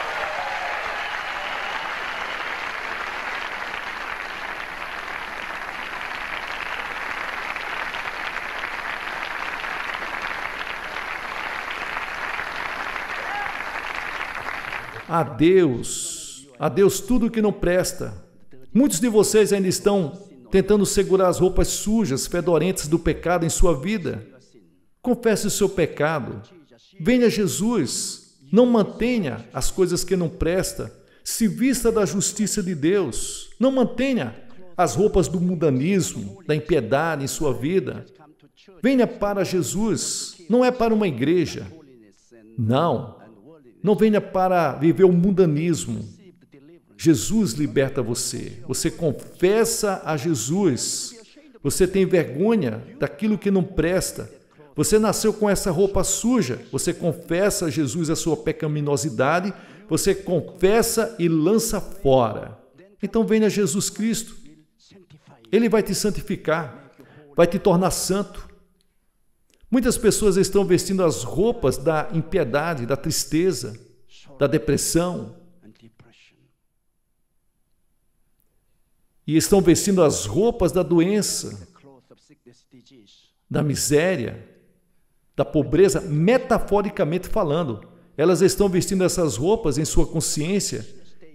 A Deus tudo que não presta. Muitos de vocês ainda estão tentando segurar as roupas sujas, fedorentas do pecado em sua vida. Confesse o seu pecado. Venha a Jesus. Não mantenha as coisas que não prestam. Se vista da justiça de Deus. Não mantenha as roupas do mundanismo, da impiedade em sua vida. Venha para Jesus. Não é para uma igreja. Não. Não venha para viver o mundanismo. Jesus liberta você. Você confessa a Jesus. Você tem vergonha daquilo que não presta. Você nasceu com essa roupa suja. Você confessa a Jesus a sua pecaminosidade. Você confessa e lança fora. Então venha a Jesus Cristo. Ele vai te santificar. Vai te tornar santo. Muitas pessoas estão vestindo as roupas da impiedade, da tristeza, da depressão. E estão vestindo as roupas da doença, da miséria, da pobreza, metaforicamente falando. Elas estão vestindo essas roupas em sua consciência.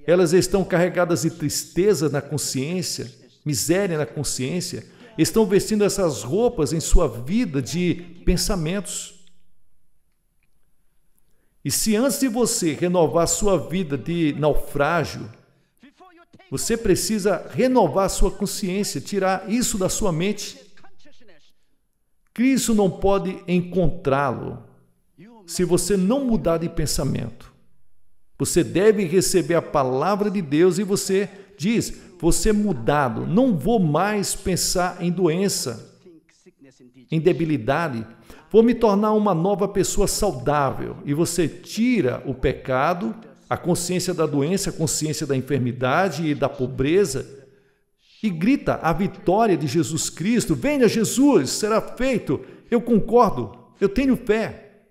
Elas estão carregadas de tristeza na consciência, miséria na consciência. Estão vestindo essas roupas em sua vida de pensamentos. E se antes de você renovar sua vida de naufrágio, você precisa renovar sua consciência, tirar isso da sua mente. Cristo não pode encontrá-lo se você não mudar de pensamento. Você deve receber a palavra de Deus e você diz: você mudado, não vou mais pensar em doença, em debilidade, vou me tornar uma nova pessoa saudável. E você tira o pecado, a consciência da doença, a consciência da enfermidade e da pobreza e grita a vitória de Jesus Cristo. Venha Jesus, será feito. Eu concordo, eu tenho fé.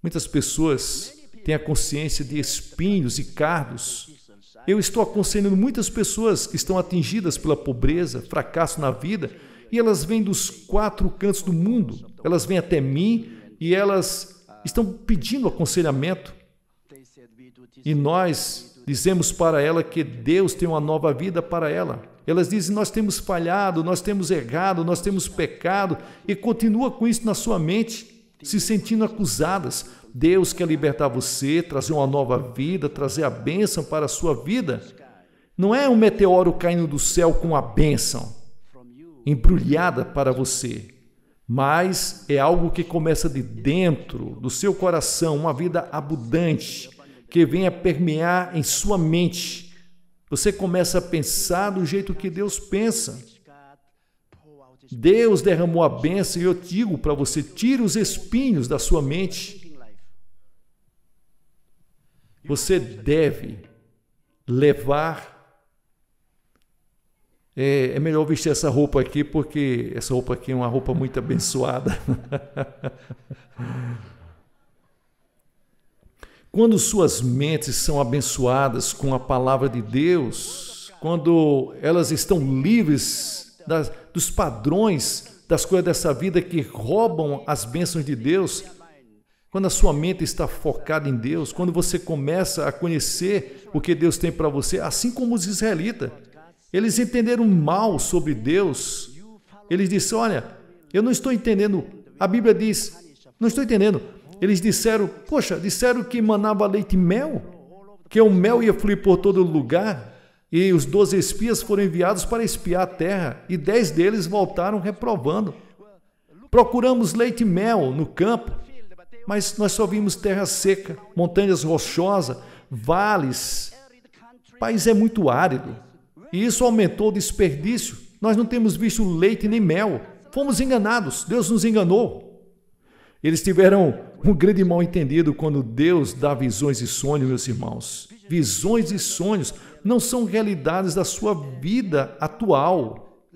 Muitas pessoas têm a consciência de espinhos e cardos. Eu estou aconselhando muitas pessoas que estão atingidas pela pobreza, fracasso na vida, e elas vêm dos 4 cantos do mundo. Elas vêm até mim e elas estão pedindo aconselhamento. E nós dizemos para ela que Deus tem uma nova vida para ela. Elas dizem: nós temos falhado, nós temos errado, nós temos pecado, e continua com isso na sua mente, se sentindo acusadas. Deus quer libertar você, trazer uma nova vida, trazer a bênção para a sua vida. Não é um meteoro caindo do céu com a bênção embrulhada para você. mas é algo que começa de dentro do seu coração, uma vida abundante, que venha permear em sua mente. Você começa a pensar do jeito que Deus pensa. Deus derramou a bênção e eu digo para você, tire os espinhos da sua mente. Você deve levar... É melhor vestir essa roupa aqui, porque essa roupa aqui é uma roupa muito abençoada. Quando suas mentes são abençoadas com a palavra de Deus, quando elas estão livres dos padrões, das coisas dessa vida que roubam as bênçãos de Deus, quando a sua mente está focada em Deus, quando você começa a conhecer o que Deus tem para você, assim como os israelitas, eles entenderam mal sobre Deus. Eles disseram, olha, eu não estou entendendo. A Bíblia diz, não estou entendendo. Eles disseram que manava leite e mel, que o mel ia fluir por todo lugar, e os 12 espias foram enviados para espiar a terra, e 10 deles voltaram reprovando. Procuramos leite e mel no campo, mas nós só vimos terra seca, montanhas rochosas, vales. O país é muito árido. E isso aumentou o desperdício. Nós não temos visto leite nem mel. Fomos enganados. Deus nos enganou. Eles tiveram um grande mal-entendido quando Deus dá visões e sonhos, meus irmãos. Visões e sonhos não são realidades da sua vida atual.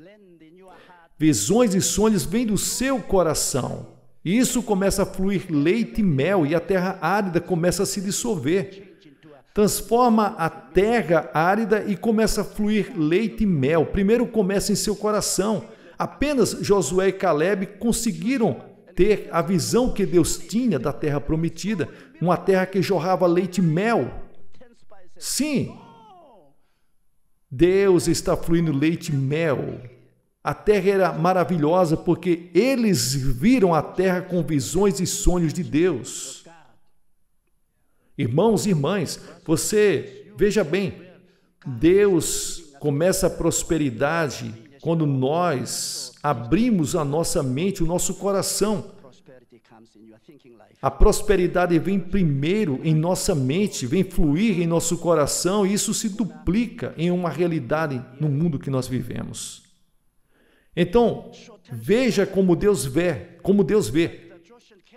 Visões e sonhos vêm do seu coração. E isso começa a fluir leite e mel e a terra árida começa a se dissolver. Transforma a terra árida e começa a fluir leite e mel. Primeiro começa em seu coração. Apenas Josué e Caleb conseguiram ter a visão que Deus tinha da terra prometida, uma terra que jorrava leite e mel. Sim, Deus está fluindo leite e mel. A terra era maravilhosa porque eles viram a terra com visões e sonhos de Deus. Irmãos e irmãs, você veja bem, Deus começa a prosperidade quando nós abrimos a nossa mente, o nosso coração. A prosperidade vem primeiro em nossa mente, vem fluir em nosso coração e isso se duplica em uma realidade no mundo que nós vivemos. Então, veja como Deus vê,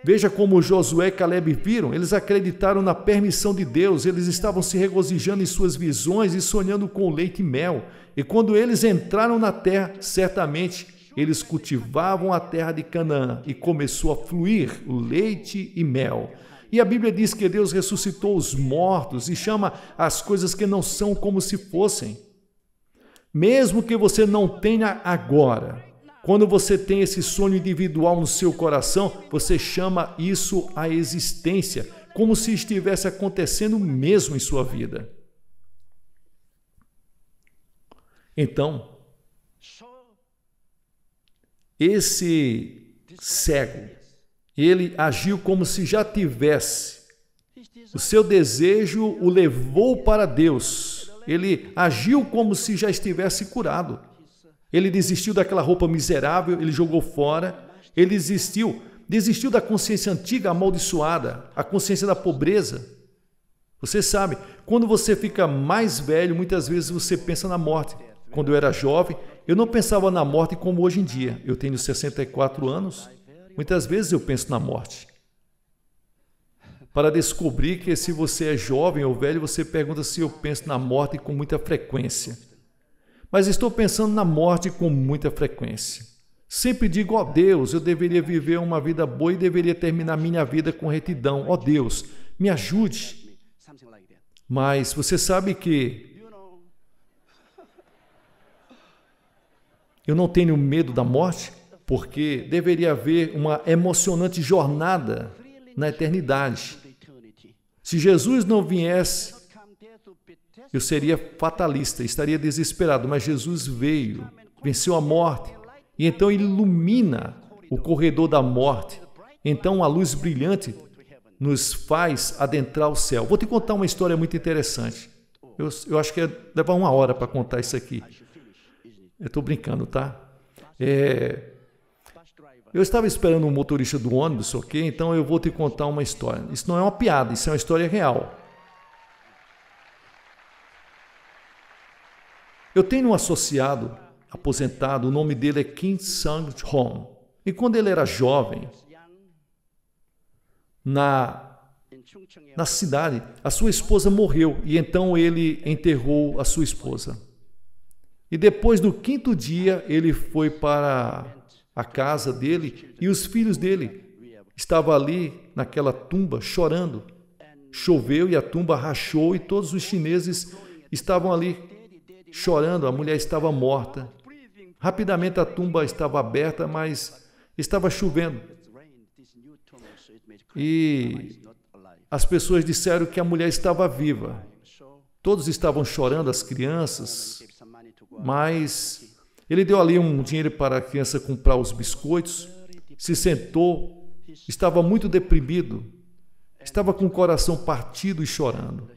Veja como Josué e Caleb viram, eles acreditaram na permissão de Deus, eles estavam se regozijando em suas visões e sonhando com leite e mel. E quando eles entraram na terra, certamente eles cultivavam a terra de Canaã e começou a fluir o leite e mel. E a Bíblia diz que Deus ressuscitou os mortos e chama as coisas que não são como se fossem. Mesmo que você não tenha agora, quando você tem esse sonho individual no seu coração, você chama isso à existência, como se estivesse acontecendo mesmo em sua vida. Então, esse cego, ele agiu como se já tivesse. O seu desejo o levou para Deus. Ele agiu como se já estivesse curado. Ele desistiu daquela roupa miserável, ele jogou fora, ele desistiu da consciência antiga amaldiçoada, a consciência da pobreza. Você sabe, quando você fica mais velho, muitas vezes você pensa na morte. Quando eu era jovem, eu não pensava na morte como hoje em dia. Eu tenho 64 anos, muitas vezes eu penso na morte. Para descobrir que se você é jovem ou velho, você pergunta se eu penso na morte com muita frequência. Mas estou pensando na morte com muita frequência. Sempre digo, ó Deus, eu deveria viver uma vida boa e deveria terminar minha vida com retidão. Ó Deus, me ajude. Mas você sabe que eu não tenho medo da morte, porque deveria haver uma emocionante jornada na eternidade. Se Jesus não viesse, eu seria fatalista, estaria desesperado, mas Jesus veio, venceu a morte, e então ele ilumina o corredor da morte. Então a luz brilhante nos faz adentrar o céu. Vou te contar uma história muito interessante. Eu acho que ia levar 1 hora para contar isso aqui. Eu estou brincando, tá? Eu estava esperando um motorista do ônibus, ok? Então eu vou te contar uma história. Isso não é uma piada, isso é uma história real. Eu tenho um associado aposentado, o nome dele é Kim Sang-hong. E quando ele era jovem, na cidade, a sua esposa morreu e então ele enterrou a sua esposa. E depois do 5º dia, ele foi para a casa dele e os filhos dele estavam ali naquela tumba chorando. Choveu e a tumba rachou e todos os chineses estavam ali chorando, a mulher estava morta. Rapidamente a tumba estava aberta, mas estava chovendo. E as pessoas disseram que a mulher estava viva. Todos estavam chorando, as crianças, mas ele deu ali um dinheiro para a criança comprar os biscoitos, se sentou, estava muito deprimido, estava com o coração partido e chorando.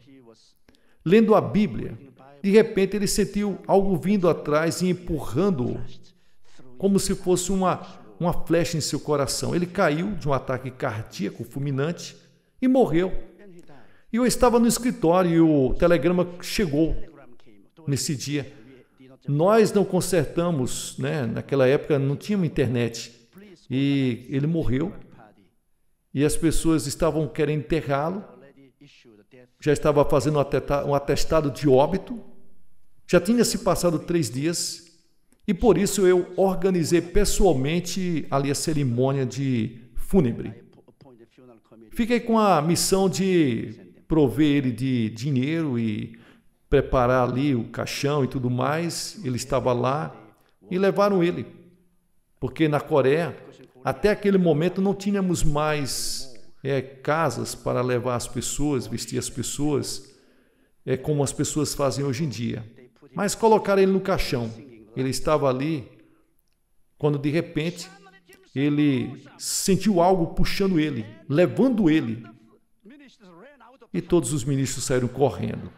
Lendo a Bíblia, de repente ele sentiu algo vindo atrás e empurrando-o, como se fosse uma flecha em seu coração. Ele caiu de um ataque cardíaco fulminante e morreu. E eu estava no escritório e o telegrama chegou nesse dia. Nós não consertamos, né? Naquela época não tinha internet. E ele morreu. E as pessoas estavam querendo enterrá-lo. Já estava fazendo um atestado de óbito. Já tinha se passado 3 dias. E por isso eu organizei pessoalmente ali a cerimônia de fúnebre. Fiquei com a missão de prover ele de dinheiro e preparar ali o caixão e tudo mais. Ele estava lá e levaram ele. Porque na Coreia, até aquele momento, não tínhamos mais casas para levar as pessoas, vestir as pessoas, como as pessoas fazem hoje em dia. Mas colocaram ele no caixão. Ele estava ali, quando de repente ele sentiu algo puxando ele, levando ele. E todos os ministros saíram correndo.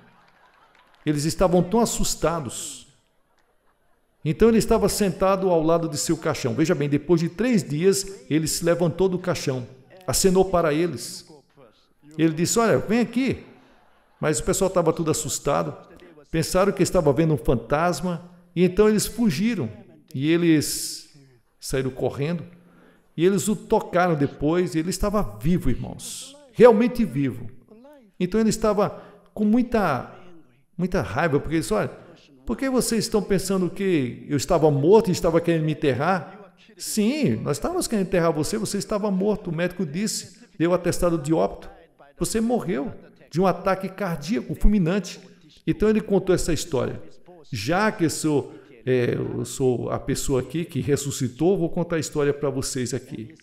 Eles estavam tão assustados. Então ele estava sentado ao lado de seu caixão. Veja bem, depois de 3 dias, ele se levantou do caixão, acenou para eles. Ele disse: olha, vem aqui. Mas o pessoal estava tudo assustado. Pensaram que estava vendo um fantasma. E então eles fugiram. E eles saíram correndo. E eles o tocaram depois. E ele estava vivo, irmãos. Realmente vivo. Então ele estava com muita raiva. Porque ele disse: olha, por que vocês estão pensando que eu estava morto e estava querendo me enterrar? Sim, nós estávamos querendo enterrar você. Você estava morto. O médico disse, deu atestado de óbito. Você morreu de um ataque cardíaco fulminante. Então ele contou essa história. Já que eu sou a pessoa aqui que ressuscitou, vou contar a história para vocês aqui.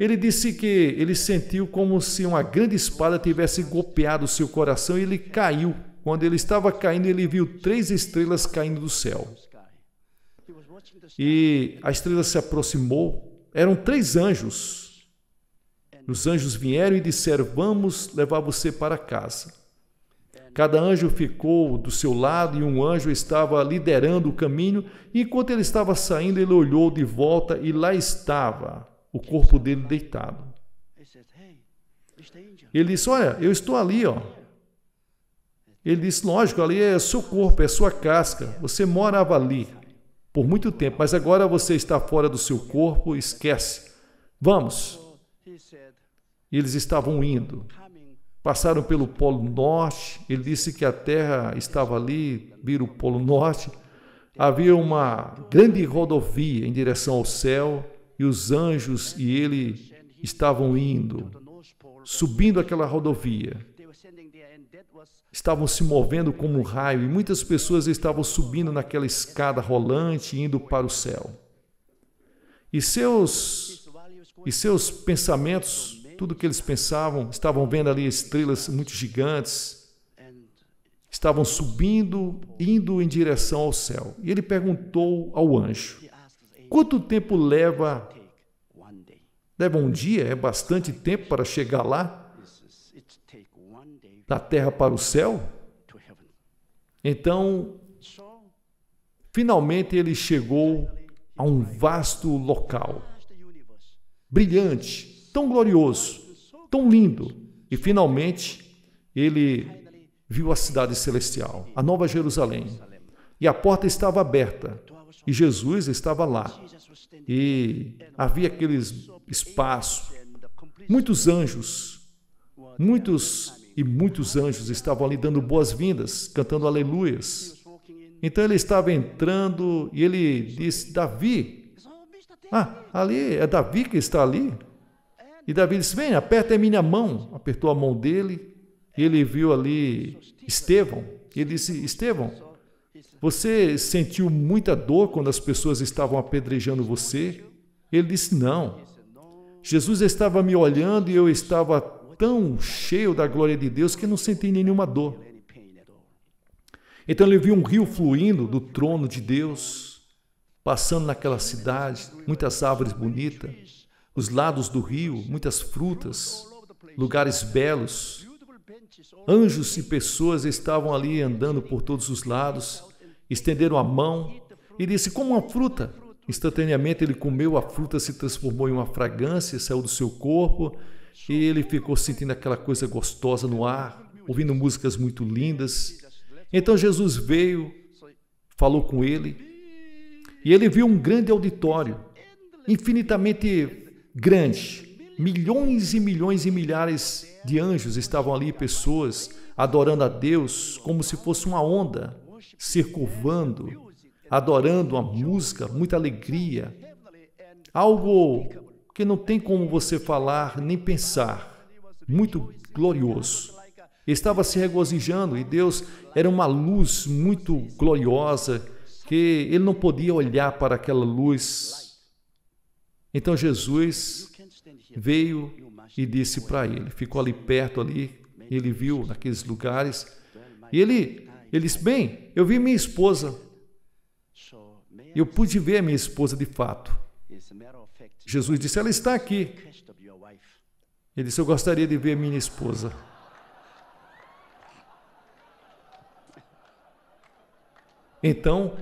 Ele disse que ele sentiu como se uma grande espada tivesse golpeado o seu coração e ele caiu. Quando ele estava caindo, ele viu 3 estrelas caindo do céu. E a estrela se aproximou. Eram 3 anjos. Os anjos vieram e disseram: vamos levar você para casa. Cada anjo ficou do seu lado e um anjo estava liderando o caminho. E enquanto ele estava saindo, ele olhou de volta e lá estava o corpo dele deitado. Ele disse: olha, eu estou ali, ó. Ele disse: lógico, ali é seu corpo, é sua casca. Você morava ali por muito tempo, mas agora você está fora do seu corpo, esquece. Vamos. E eles estavam indo. Passaram pelo Polo Norte. Ele disse que a Terra estava ali, viram o Polo Norte. Havia uma grande rodovia em direção ao céu e os anjos e ele estavam indo, subindo aquela rodovia. Estavam se movendo como um raio e muitas pessoas estavam subindo naquela escada rolante, indo para o céu. E seus pensamentos, tudo que eles pensavam, estavam vendo ali estrelas muito gigantes, estavam subindo, indo em direção ao céu. E ele perguntou ao anjo: quanto tempo leva? Leva um dia? É bastante tempo para chegar lá? Da terra para o céu? Então, finalmente ele chegou a um vasto local. brilhante, tão glorioso, tão lindo. E finalmente ele viu a cidade celestial, a Nova Jerusalém. E a porta estava aberta e Jesus estava lá. E havia aquele espaço, muitos anjos, muitos anjos estavam ali dando boas-vindas, cantando aleluias. Então ele estava entrando e ele disse: Davi, ali é Davi que está ali? E Davi disse: vem, aperta a minha mão. Apertou a mão dele e ele viu ali Estevão. Ele disse: Estevão, você sentiu muita dor quando as pessoas estavam apedrejando você? Ele disse: não. Jesus estava me olhando e eu estava tão cheio da glória de Deus que não senti nenhuma dor. Então ele viu um rio fluindo do trono de Deus, passando naquela cidade, muitas árvores bonitas, os lados do rio, muitas frutas, lugares belos. Anjos e pessoas estavam ali andando por todos os lados, estenderam a mão e disse: como uma fruta. Instantaneamente ele comeu, a fruta se transformou em uma fragrância, saiu do seu corpo e ele ficou sentindo aquela coisa gostosa no ar, ouvindo músicas muito lindas. Então Jesus veio, falou com ele e ele viu um grande auditório, infinitamente grande. Milhões e milhões e milhares de anjos estavam ali, pessoas adorando a Deus como se fosse uma onda, circulando, adorando a música, muita alegria, algo que não tem como você falar nem pensar, muito glorioso. Estava se regozijando e Deus era uma luz muito gloriosa que ele não podia olhar para aquela luz. Então Jesus veio e disse para ele, ficou ali perto ali, ele viu naqueles lugares e ele disse: bem, eu vi minha esposa. Eu pude ver a minha esposa de fato. Jesus disse: ela está aqui. Ele disse: eu gostaria de ver a minha esposa. Então,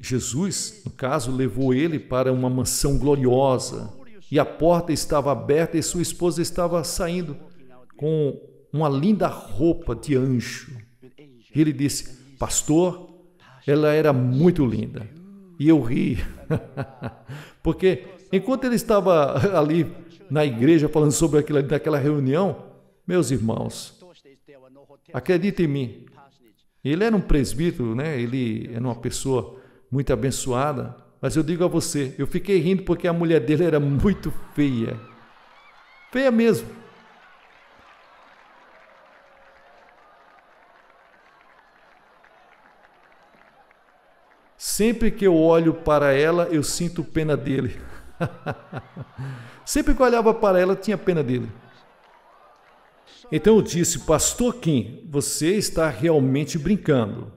Jesus, no caso, levou ele para uma mansão gloriosa. E a porta estava aberta e sua esposa estava saindo com uma linda roupa de anjo. E ele disse: pastor, ela era muito linda. E eu ri, porque enquanto ele estava ali na igreja falando sobre aquilo ali, naquela reunião, meus irmãos, acreditem em mim, ele era um presbítero, né? Ele era uma pessoa muito abençoada, mas eu digo a você, eu fiquei rindo porque a mulher dele era muito feia, feia mesmo. Sempre que eu olho para ela, eu sinto pena dele. Sempre que eu olhava para ela, tinha pena dele. Então eu disse: pastor Kim, você está realmente brincando.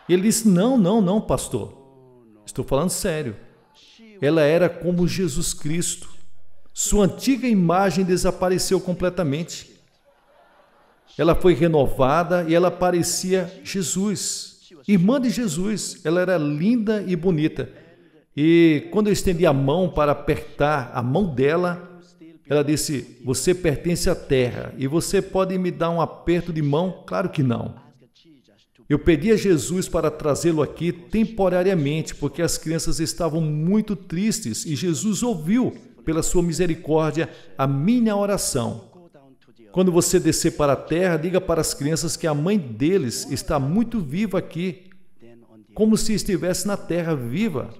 E ele disse: não, pastor. Estou falando sério. Ela era como Jesus Cristo. Sua antiga imagem desapareceu completamente. Ela foi renovada e ela parecia Jesus, irmã de Jesus. Ela era linda e bonita. E quando eu estendi a mão para apertar a mão dela, ela disse: você pertence à terra e você pode me dar um aperto de mão? Claro que não. Eu pedi a Jesus para trazê-lo aqui temporariamente, porque as crianças estavam muito tristes e Jesus ouviu, pela sua misericórdia, a minha oração. Quando você descer para a terra, diga para as crianças que a mãe deles está muito viva aqui, como se estivesse na terra viva,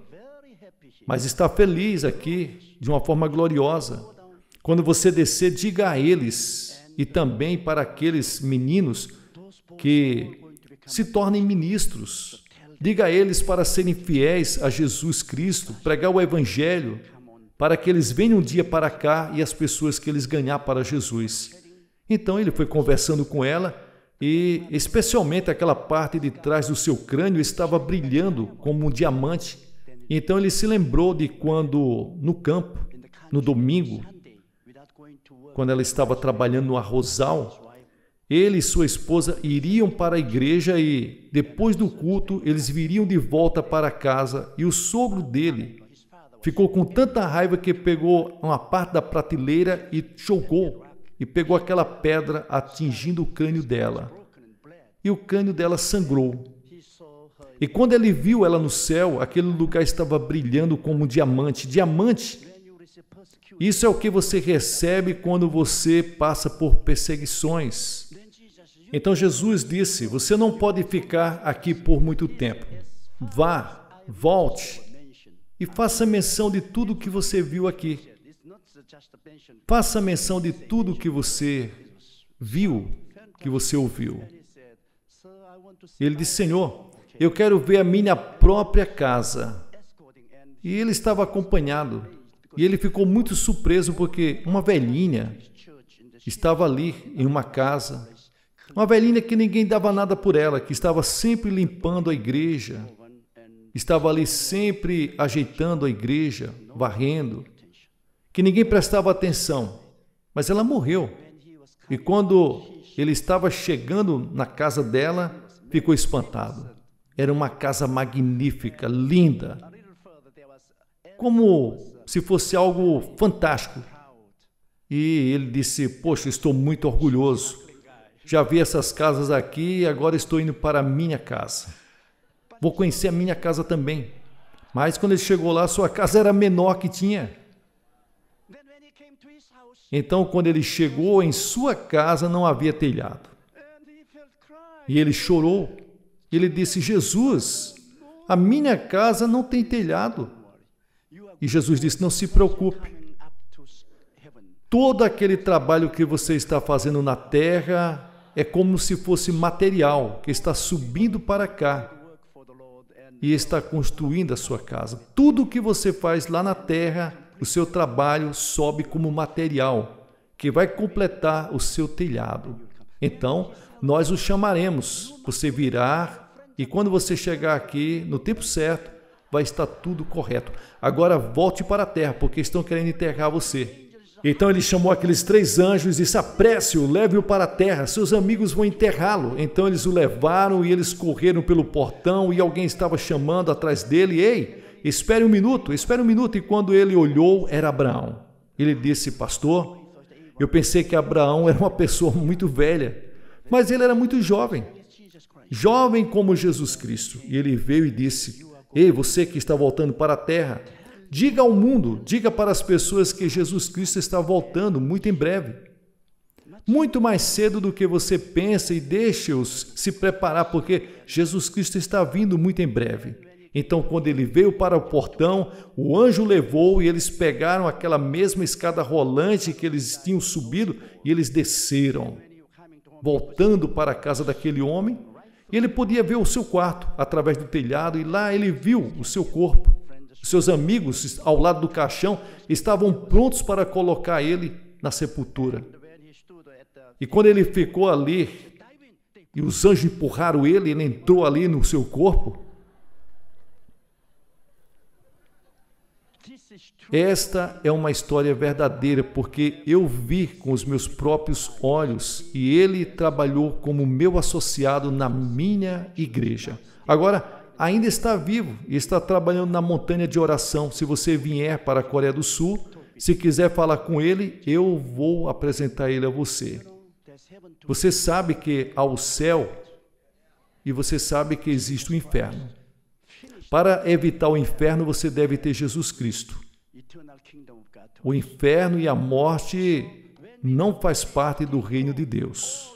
mas está feliz aqui de uma forma gloriosa. Quando você descer, diga a eles e também para aqueles meninos que se tornem ministros. Diga a eles para serem fiéis a Jesus Cristo, pregar o Evangelho, para que eles venham um dia para cá e as pessoas que eles ganhar para Jesus. Então ele foi conversando com ela e especialmente aquela parte de trás do seu crânio estava brilhando como um diamante. Então ele se lembrou de quando no campo, no domingo, quando ela estava trabalhando no arrozal, ele e sua esposa iriam para a igreja e, depois do culto, eles viriam de volta para casa e o sogro dele ficou com tanta raiva que pegou uma parte da prateleira e jogou, e pegou aquela pedra atingindo o crânio dela. E o crânio dela sangrou. E quando ele viu ela no céu, aquele lugar estava brilhando como um diamante. Diamante, isso é o que você recebe quando você passa por perseguições. Então Jesus disse, você não pode ficar aqui por muito tempo. Vá, volte e faça menção de tudo que você viu aqui. Faça menção de tudo que você viu, que você ouviu. Ele disse, Senhor, eu quero ver a minha própria casa. E ele estava acompanhado. E ele ficou muito surpreso porque uma velhinha estava ali em uma casa. Uma velhinha que ninguém dava nada por ela, que estava sempre limpando a igreja. Estava ali sempre ajeitando a igreja, varrendo. Que ninguém prestava atenção. Mas ela morreu. E quando ele estava chegando na casa dela, ficou espantado. Era uma casa magnífica, linda. Como se fosse algo fantástico. E ele disse, poxa, estou muito orgulhoso. Já vi essas casas aqui e agora estou indo para a minha casa. Vou conhecer a minha casa também. Mas quando ele chegou lá, sua casa era a menor que tinha. Então, quando ele chegou em sua casa, não havia telhado. E ele chorou. Ele disse, Jesus, a minha casa não tem telhado. E Jesus disse, não se preocupe. Todo aquele trabalho que você está fazendo na terra é como se fosse material que está subindo para cá e está construindo a sua casa. Tudo o que você faz lá na terra, o seu trabalho sobe como material que vai completar o seu telhado. Então, nós o chamaremos. Você virá e quando você chegar aqui, no tempo certo, vai estar tudo correto. Agora volte para a terra, porque estão querendo enterrar você. Então ele chamou aqueles 3 anjos e disse, apresse-o, leve-o para a terra, seus amigos vão enterrá-lo. Então eles o levaram e eles correram pelo portão e alguém estava chamando atrás dele, ei, espere um minuto. E quando ele olhou, era Abraão. Ele disse, pastor, eu pensei que Abraão era uma pessoa muito velha, mas ele era muito jovem. Jovem como Jesus Cristo. E ele veio e disse, ei, você que está voltando para a terra, diga ao mundo, diga para as pessoas que Jesus Cristo está voltando muito em breve. Muito mais cedo do que você pensa e deixe-os se preparar, porque Jesus Cristo está vindo muito em breve. Então, quando ele veio para o portão, o anjo levou e eles pegaram aquela mesma escada rolante que eles tinham subido e eles desceram, voltando para a casa daquele homem. E ele podia ver o seu quarto através do telhado e lá ele viu o seu corpo. Seus amigos, ao lado do caixão, estavam prontos para colocar ele na sepultura. E quando ele ficou ali, e os anjos empurraram ele entrou ali no seu corpo. Esta é uma história verdadeira, porque eu vi com os meus próprios olhos e ele trabalhou como meu associado na minha igreja. Agora, ainda está vivo e está trabalhando na montanha de oração. Se você vier para a Coreia do Sul, se quiser falar com ele, eu vou apresentar ele a você. Você sabe que há o céu e você sabe que existe o inferno. Para evitar o inferno, você deve ter Jesus Cristo. O inferno e a morte não faz parte do reino de Deus.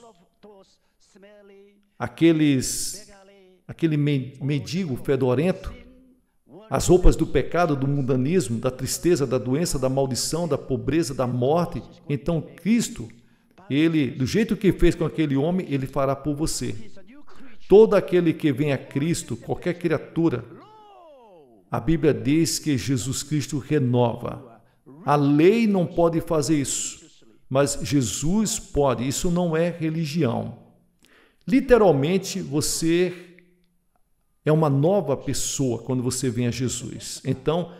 Aquele mendigo fedorento, as roupas do pecado, do mundanismo, da tristeza, da doença, da maldição, da pobreza, da morte. Então Cristo, ele, do jeito que fez com aquele homem, ele fará por você. Todo aquele que vem a Cristo, qualquer criatura, a Bíblia diz que Jesus Cristo renova. A lei não pode fazer isso, mas Jesus pode. Isso não é religião. Literalmente, você é uma nova pessoa quando você vem a Jesus. Então,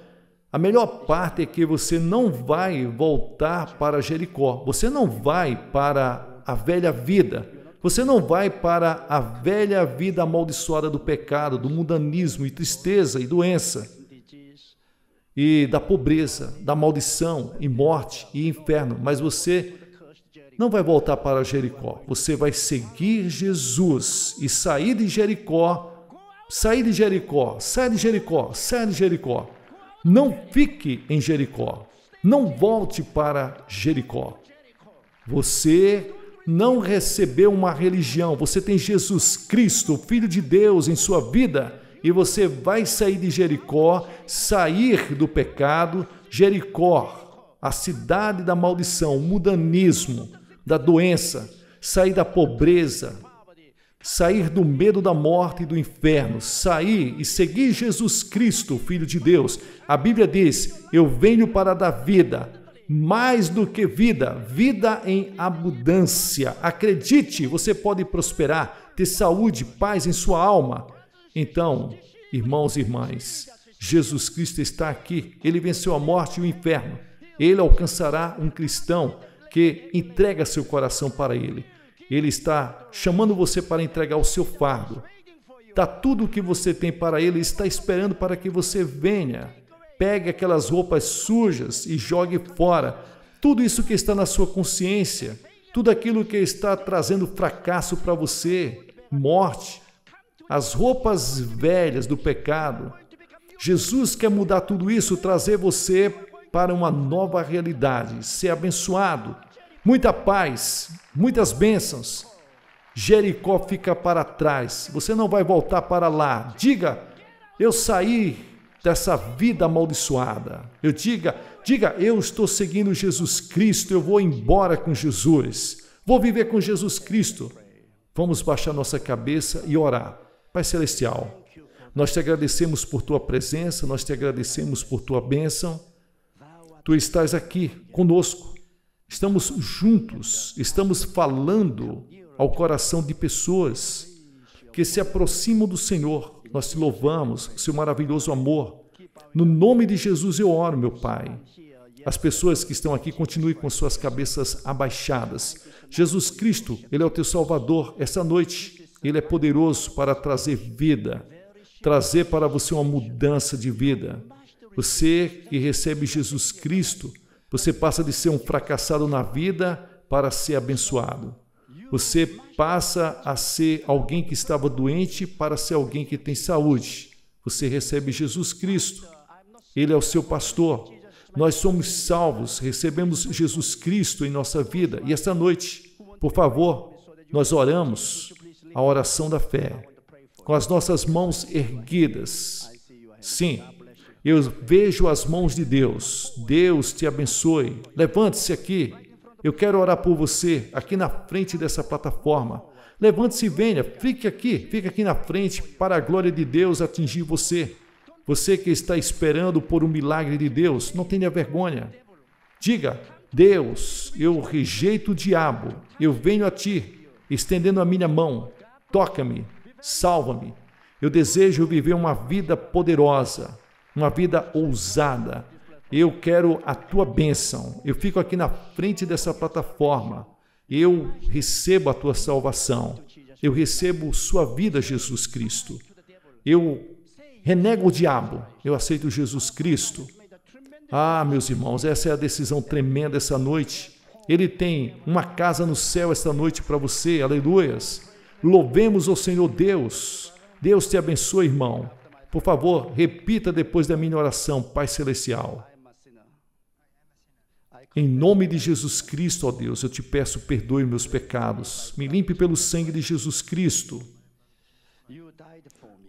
a melhor parte é que você não vai voltar para Jericó. Você não vai para a velha vida. Você não vai para a velha vida amaldiçoada do pecado, do mundanismo e tristeza e doença. e da pobreza, da maldição e morte e inferno, mas você não vai voltar para Jericó. Você vai seguir Jesus e sair de Jericó, sair de Jericó, sair de Jericó, sair de Jericó. Não fique em Jericó. Não volte para Jericó. Você não recebeu uma religião. Você tem Jesus Cristo, o Filho de Deus, em sua vida. E você vai sair de Jericó, sair do pecado. Jericó, a cidade da maldição, mundanismo, da doença, sair da pobreza, sair do medo da morte e do inferno, sair e seguir Jesus Cristo, o Filho de Deus. A Bíblia diz: eu venho para dar vida, mais do que vida, vida em abundância. Acredite, você pode prosperar, ter saúde, paz em sua alma. Então, irmãos e irmãs, Jesus Cristo está aqui. Ele venceu a morte e o inferno. Ele alcançará um cristão que entrega seu coração para Ele. Ele está chamando você para entregar o seu fardo. Dá tudo o que você tem para Ele, está esperando para que você venha. Pegue aquelas roupas sujas e jogue fora. Tudo isso que está na sua consciência, tudo aquilo que está trazendo fracasso para você, morte, as roupas velhas do pecado. Jesus quer mudar tudo isso, trazer você para uma nova realidade, ser abençoado. Muita paz, muitas bênçãos. Jericó fica para trás. Você não vai voltar para lá. Diga: eu saí dessa vida amaldiçoada. Diga, eu estou seguindo Jesus Cristo. Eu vou embora com Jesus. Vou viver com Jesus Cristo. Vamos baixar nossa cabeça e orar. Pai Celestial, nós te agradecemos por tua presença. Nós te agradecemos por tua bênção. Tu estás aqui conosco. Estamos juntos, estamos falando ao coração de pessoas que se aproximam do Senhor. Nós te louvamos, seu maravilhoso amor. No nome de Jesus eu oro, meu Pai. As pessoas que estão aqui continuem com suas cabeças abaixadas. Jesus Cristo, Ele é o teu Salvador. Essa noite, Ele é poderoso para trazer vida, trazer para você uma mudança de vida. Você que recebe Jesus Cristo, você passa de ser um fracassado na vida para ser abençoado. Você passa a ser alguém que estava doente para ser alguém que tem saúde. Você recebe Jesus Cristo. Ele é o seu pastor. Nós somos salvos, recebemos Jesus Cristo em nossa vida. E esta noite, por favor, nós oramos a oração da fé, com as nossas mãos erguidas. Sim. Eu vejo as mãos de Deus. Deus te abençoe. Levante-se aqui. Eu quero orar por você aqui na frente dessa plataforma. Levante-se e venha. Fique aqui na frente para a glória de Deus atingir você. Você que está esperando por um milagre de Deus, não tenha vergonha. Diga: Deus, eu rejeito o diabo. Eu venho a ti, estendendo a minha mão. Toca-me, salva-me. Eu desejo viver uma vida poderosa, uma vida ousada. Eu quero a tua bênção. Eu fico aqui na frente dessa plataforma. Eu recebo a tua salvação. Eu recebo sua vida, Jesus Cristo. Eu renego o diabo. Eu aceito Jesus Cristo. Ah, meus irmãos, essa é a decisão tremenda essa noite. Ele tem uma casa no céu esta noite para você. Aleluias. Louvemos o Senhor Deus. Deus te abençoe, irmão. Por favor, repita depois da minha oração, Pai Celestial. Em nome de Jesus Cristo, ó Deus, eu te peço, perdoe meus pecados. Me limpe pelo sangue de Jesus Cristo.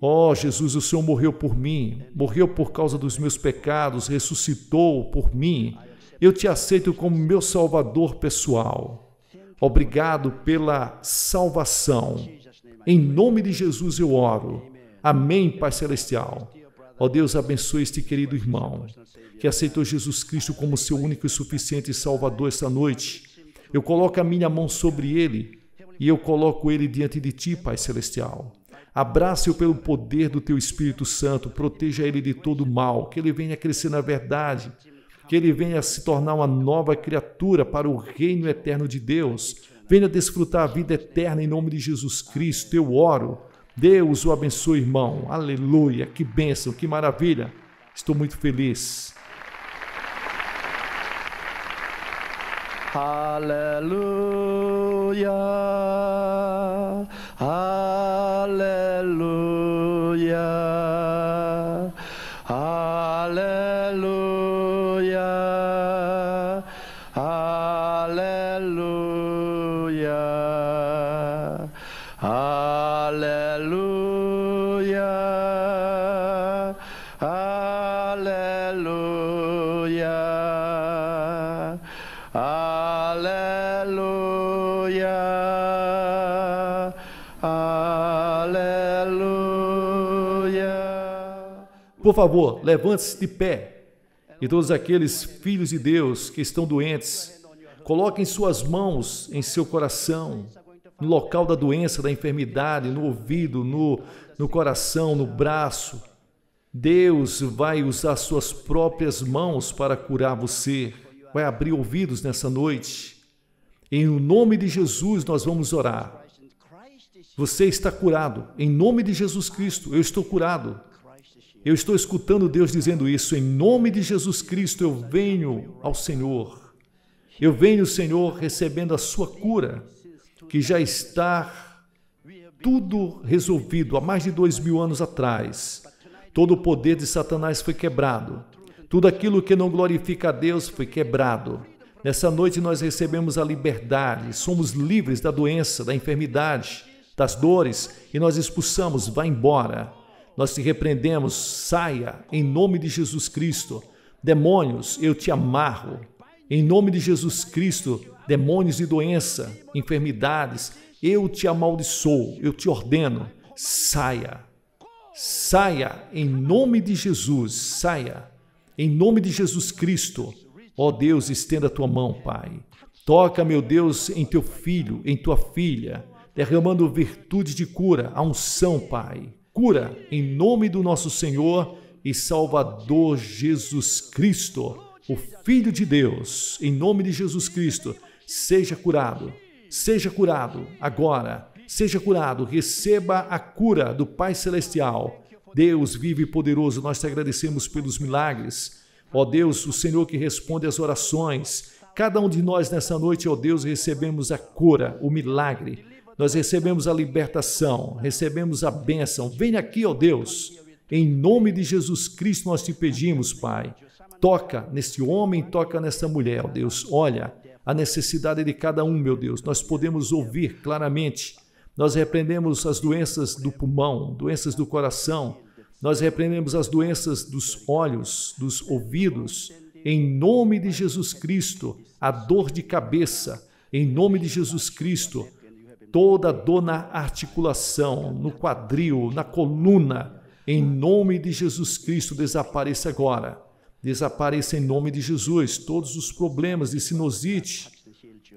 Ó Jesus, o Senhor morreu por mim, morreu por causa dos meus pecados, ressuscitou por mim. Eu te aceito como meu Salvador pessoal. Obrigado pela salvação. Em nome de Jesus eu oro. Amém, Pai Celestial. Ó Deus, abençoe este querido irmão que aceitou Jesus Cristo como seu único e suficiente Salvador esta noite. Eu coloco a minha mão sobre ele e eu coloco ele diante de ti, Pai Celestial. Abraça-o pelo poder do teu Espírito Santo, proteja ele de todo mal, que ele venha crescer na verdade, que ele venha se tornar uma nova criatura para o reino eterno de Deus. Venha desfrutar a vida eterna em nome de Jesus Cristo. Eu oro. Deus o abençoe, irmão. Aleluia. Que bênção, que maravilha. Estou muito feliz. Aleluia, aleluia, aleluia, aleluia, aleluia, aleluia, aleluia, aleluia. Por favor, levante-se de pé. E todos aqueles filhos de Deus que estão doentes, coloquem suas mãos em seu coração, no local da doença, da enfermidade, no ouvido, no coração, no braço. Deus vai usar suas próprias mãos para curar você. Vai abrir ouvidos nessa noite. Em nome de Jesus nós vamos orar. Você está curado. Em nome de Jesus Cristo, eu estou curado. Eu estou escutando Deus dizendo isso. Em nome de Jesus Cristo eu venho ao Senhor. Eu venho, Senhor, recebendo a sua cura, que já está tudo resolvido há mais de 2000 anos atrás. Todo o poder de Satanás foi quebrado. Tudo aquilo que não glorifica a Deus foi quebrado. Nessa noite nós recebemos a liberdade, somos livres da doença, da enfermidade, das dores, e nós expulsamos, vá embora. Nós te repreendemos, saia, em nome de Jesus Cristo. Demônios, eu te amarro. Em nome de Jesus Cristo, demônios de doença, enfermidades, eu te amaldiçoo, eu te ordeno, saia. Saia, em nome de Jesus, saia. Em nome de Jesus Cristo, ó Deus, estenda a tua mão, Pai. Toca, meu Deus, em teu filho, em tua filha, derramando virtude de cura, a unção, Pai. Cura, em nome do nosso Senhor e Salvador Jesus Cristo, o Filho de Deus. Em nome de Jesus Cristo, seja curado agora. Seja curado, receba a cura do Pai Celestial. Deus vive e poderoso, nós te agradecemos pelos milagres. Ó Deus, o Senhor que responde às orações. Cada um de nós nessa noite, ó Deus, recebemos a cura, o milagre. Nós recebemos a libertação, recebemos a bênção. Vem aqui, ó Deus. Em nome de Jesus Cristo nós te pedimos, Pai. Toca neste homem, toca nesta mulher, ó Deus. Olha a necessidade de cada um, meu Deus. Nós podemos ouvir claramente. Nós repreendemos as doenças do pulmão, doenças do coração. Nós repreendemos as doenças dos olhos, dos ouvidos. Em nome de Jesus Cristo, a dor de cabeça. Em nome de Jesus Cristo, toda dor na articulação, no quadril, na coluna. Em nome de Jesus Cristo, desapareça agora. Desapareça em nome de Jesus. Todos os problemas de sinusite,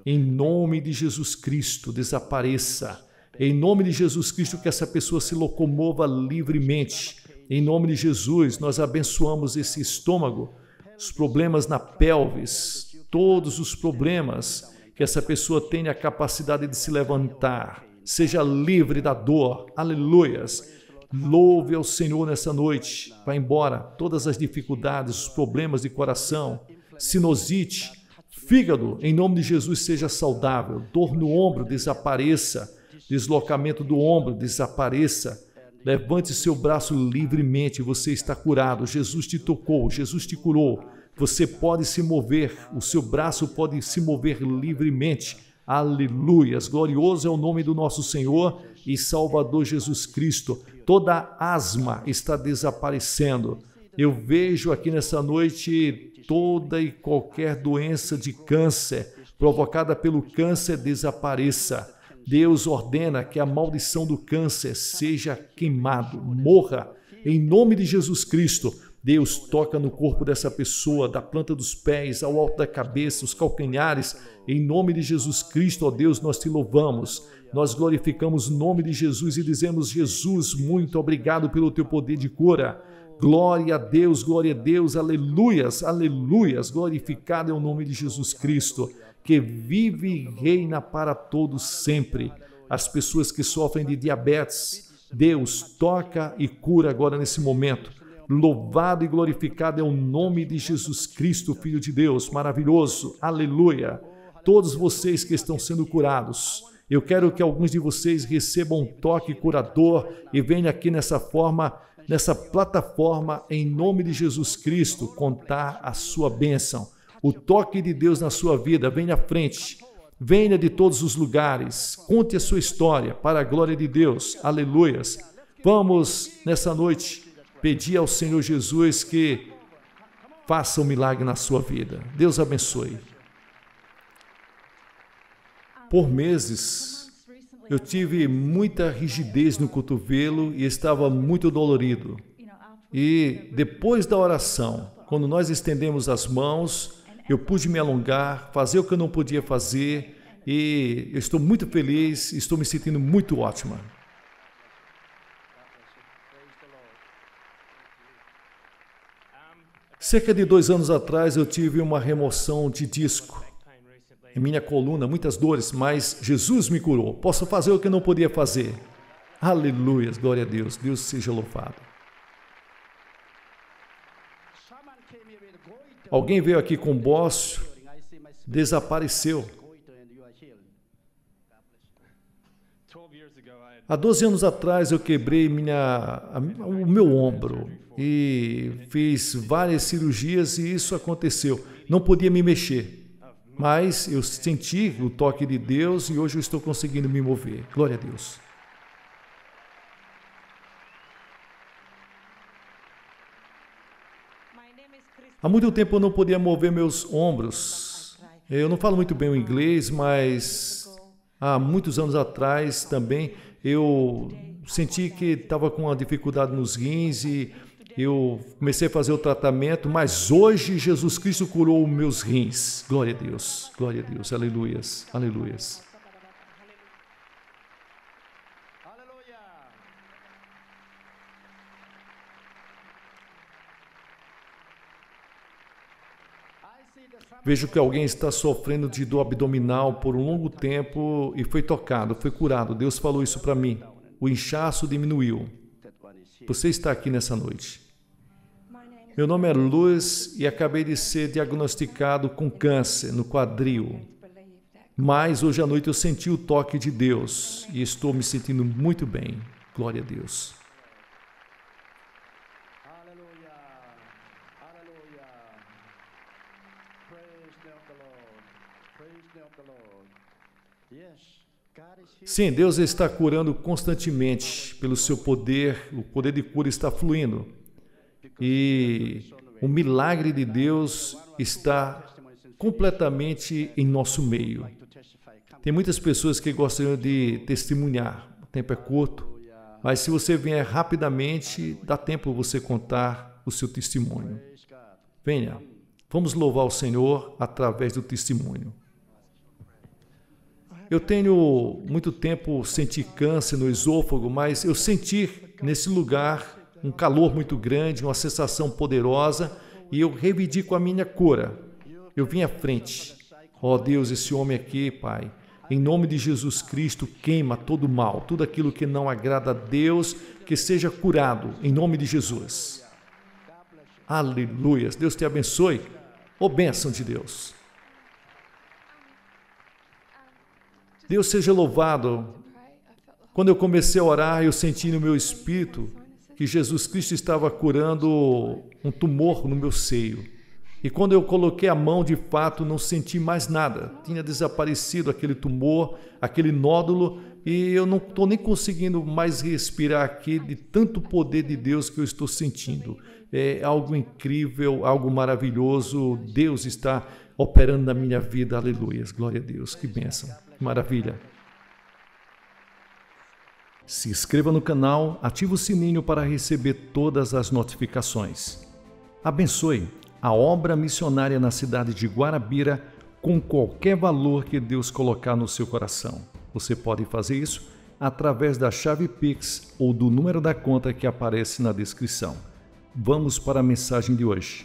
em nome de Jesus Cristo, desapareça. Em nome de Jesus Cristo, que essa pessoa se locomova livremente. Em nome de Jesus, nós abençoamos esse estômago, os problemas na pelvis, todos os problemas, que essa pessoa tenha a capacidade de se levantar, seja livre da dor. Aleluias! Louve ao Senhor nessa noite. Vai embora todas as dificuldades, os problemas de coração, sinusite, fígado, em nome de Jesus, seja saudável. Dor no ombro, desapareça. Deslocamento do ombro, desapareça. Levante seu braço livremente, você está curado. Jesus te tocou, Jesus te curou. Você pode se mover, o seu braço pode se mover livremente. Aleluias! Glorioso é o nome do nosso Senhor e Salvador Jesus Cristo. Toda asma está desaparecendo. Eu vejo aqui nessa noite toda e qualquer doença de câncer provocada pelo câncer desapareça. Deus ordena que a maldição do câncer seja queimado, morra, em nome de Jesus Cristo. Deus toca no corpo dessa pessoa, da planta dos pés ao alto da cabeça, os calcanhares, em nome de Jesus Cristo, ó Deus, nós te louvamos, nós glorificamos o nome de Jesus e dizemos: Jesus, muito obrigado pelo teu poder de cura. Glória a Deus, aleluias, aleluias, glorificado é o nome de Jesus Cristo, que vive e reina para todos sempre. As pessoas que sofrem de diabetes, Deus toca e cura agora nesse momento. Louvado e glorificado é o nome de Jesus Cristo, Filho de Deus, maravilhoso, aleluia. todos vocês que estão sendo curados. Eu quero que alguns de vocês recebam um toque curador e venham aqui nessa plataforma, em nome de Jesus Cristo, contar a sua bênção. O toque de Deus na sua vida, venha à frente. Venha de todos os lugares, conte a sua história para a glória de Deus. Aleluias. Vamos, nessa noite, pedir ao Senhor Jesus que faça um milagre na sua vida. Deus abençoe. Por meses, eu tive muita rigidez no cotovelo e estava muito dolorido. E depois da oração, quando nós estendemos as mãos, eu pude me alongar, fazer o que eu não podia fazer, e eu estou muito feliz, estou me sentindo muito ótima. Cerca de 2 anos atrás eu tive uma remoção de disco em minha coluna, muitas dores, mas Jesus me curou. Posso fazer o que eu não podia fazer. Aleluia, glória a Deus, Deus seja louvado. Alguém veio aqui com bócio, desapareceu. Há 12 anos atrás eu quebrei o meu ombro e fiz várias cirurgias e isso aconteceu. Não podia me mexer, mas eu senti o toque de Deus e hoje eu estou conseguindo me mover. Glória a Deus. Há muito tempo eu não podia mover meus ombros. Eu não falo muito bem o inglês, mas há muitos anos atrás também eu senti que estava com uma dificuldade nos rins e eu comecei a fazer o tratamento, mas hoje Jesus Cristo curou os meus rins. Glória a Deus, aleluias, aleluias. Vejo que alguém está sofrendo de dor abdominal por um longo tempo e foi tocado, foi curado. Deus falou isso para mim. O inchaço diminuiu. Você está aqui nessa noite. Meu nome é Luiz e acabei de ser diagnosticado com câncer no quadril. Mas hoje à noite eu senti o toque de Deus e estou me sentindo muito bem. Glória a Deus. Sim, Deus está curando constantemente pelo seu poder, o poder de cura está fluindo. E o milagre de Deus está completamente em nosso meio. Tem muitas pessoas que gostariam de testemunhar, o tempo é curto, mas se você vier rapidamente, dá tempo você contar o seu testemunho. Venha, vamos louvar o Senhor através do testemunho. Eu tenho muito tempo senti câncer no esôfago, mas eu senti nesse lugar um calor muito grande, uma sensação poderosa, e eu reivindico a minha cura. Eu vim à frente. Ó Deus, esse homem aqui, Pai, em nome de Jesus Cristo, queima todo o mal, tudo aquilo que não agrada a Deus, que seja curado, em nome de Jesus. Aleluias. Deus te abençoe. Ô bênção de Deus. Deus seja louvado. Quando eu comecei a orar, eu senti no meu espírito que Jesus Cristo estava curando um tumor no meu seio. E quando eu coloquei a mão, de fato, não senti mais nada. Tinha desaparecido aquele tumor, aquele nódulo, e eu não estou nem conseguindo mais respirar aqui de tanto poder de Deus que eu estou sentindo. É algo incrível, algo maravilhoso. Deus está operando na minha vida. Aleluia. Glória a Deus. Que bênção. Que maravilha. Se inscreva no canal, ative o sininho para receber todas as notificações. Abençoe a obra missionária na cidade de Guarabira com qualquer valor que Deus colocar no seu coração. Você pode fazer isso através da chave Pix ou do número da conta que aparece na descrição. Vamos para a mensagem de hoje.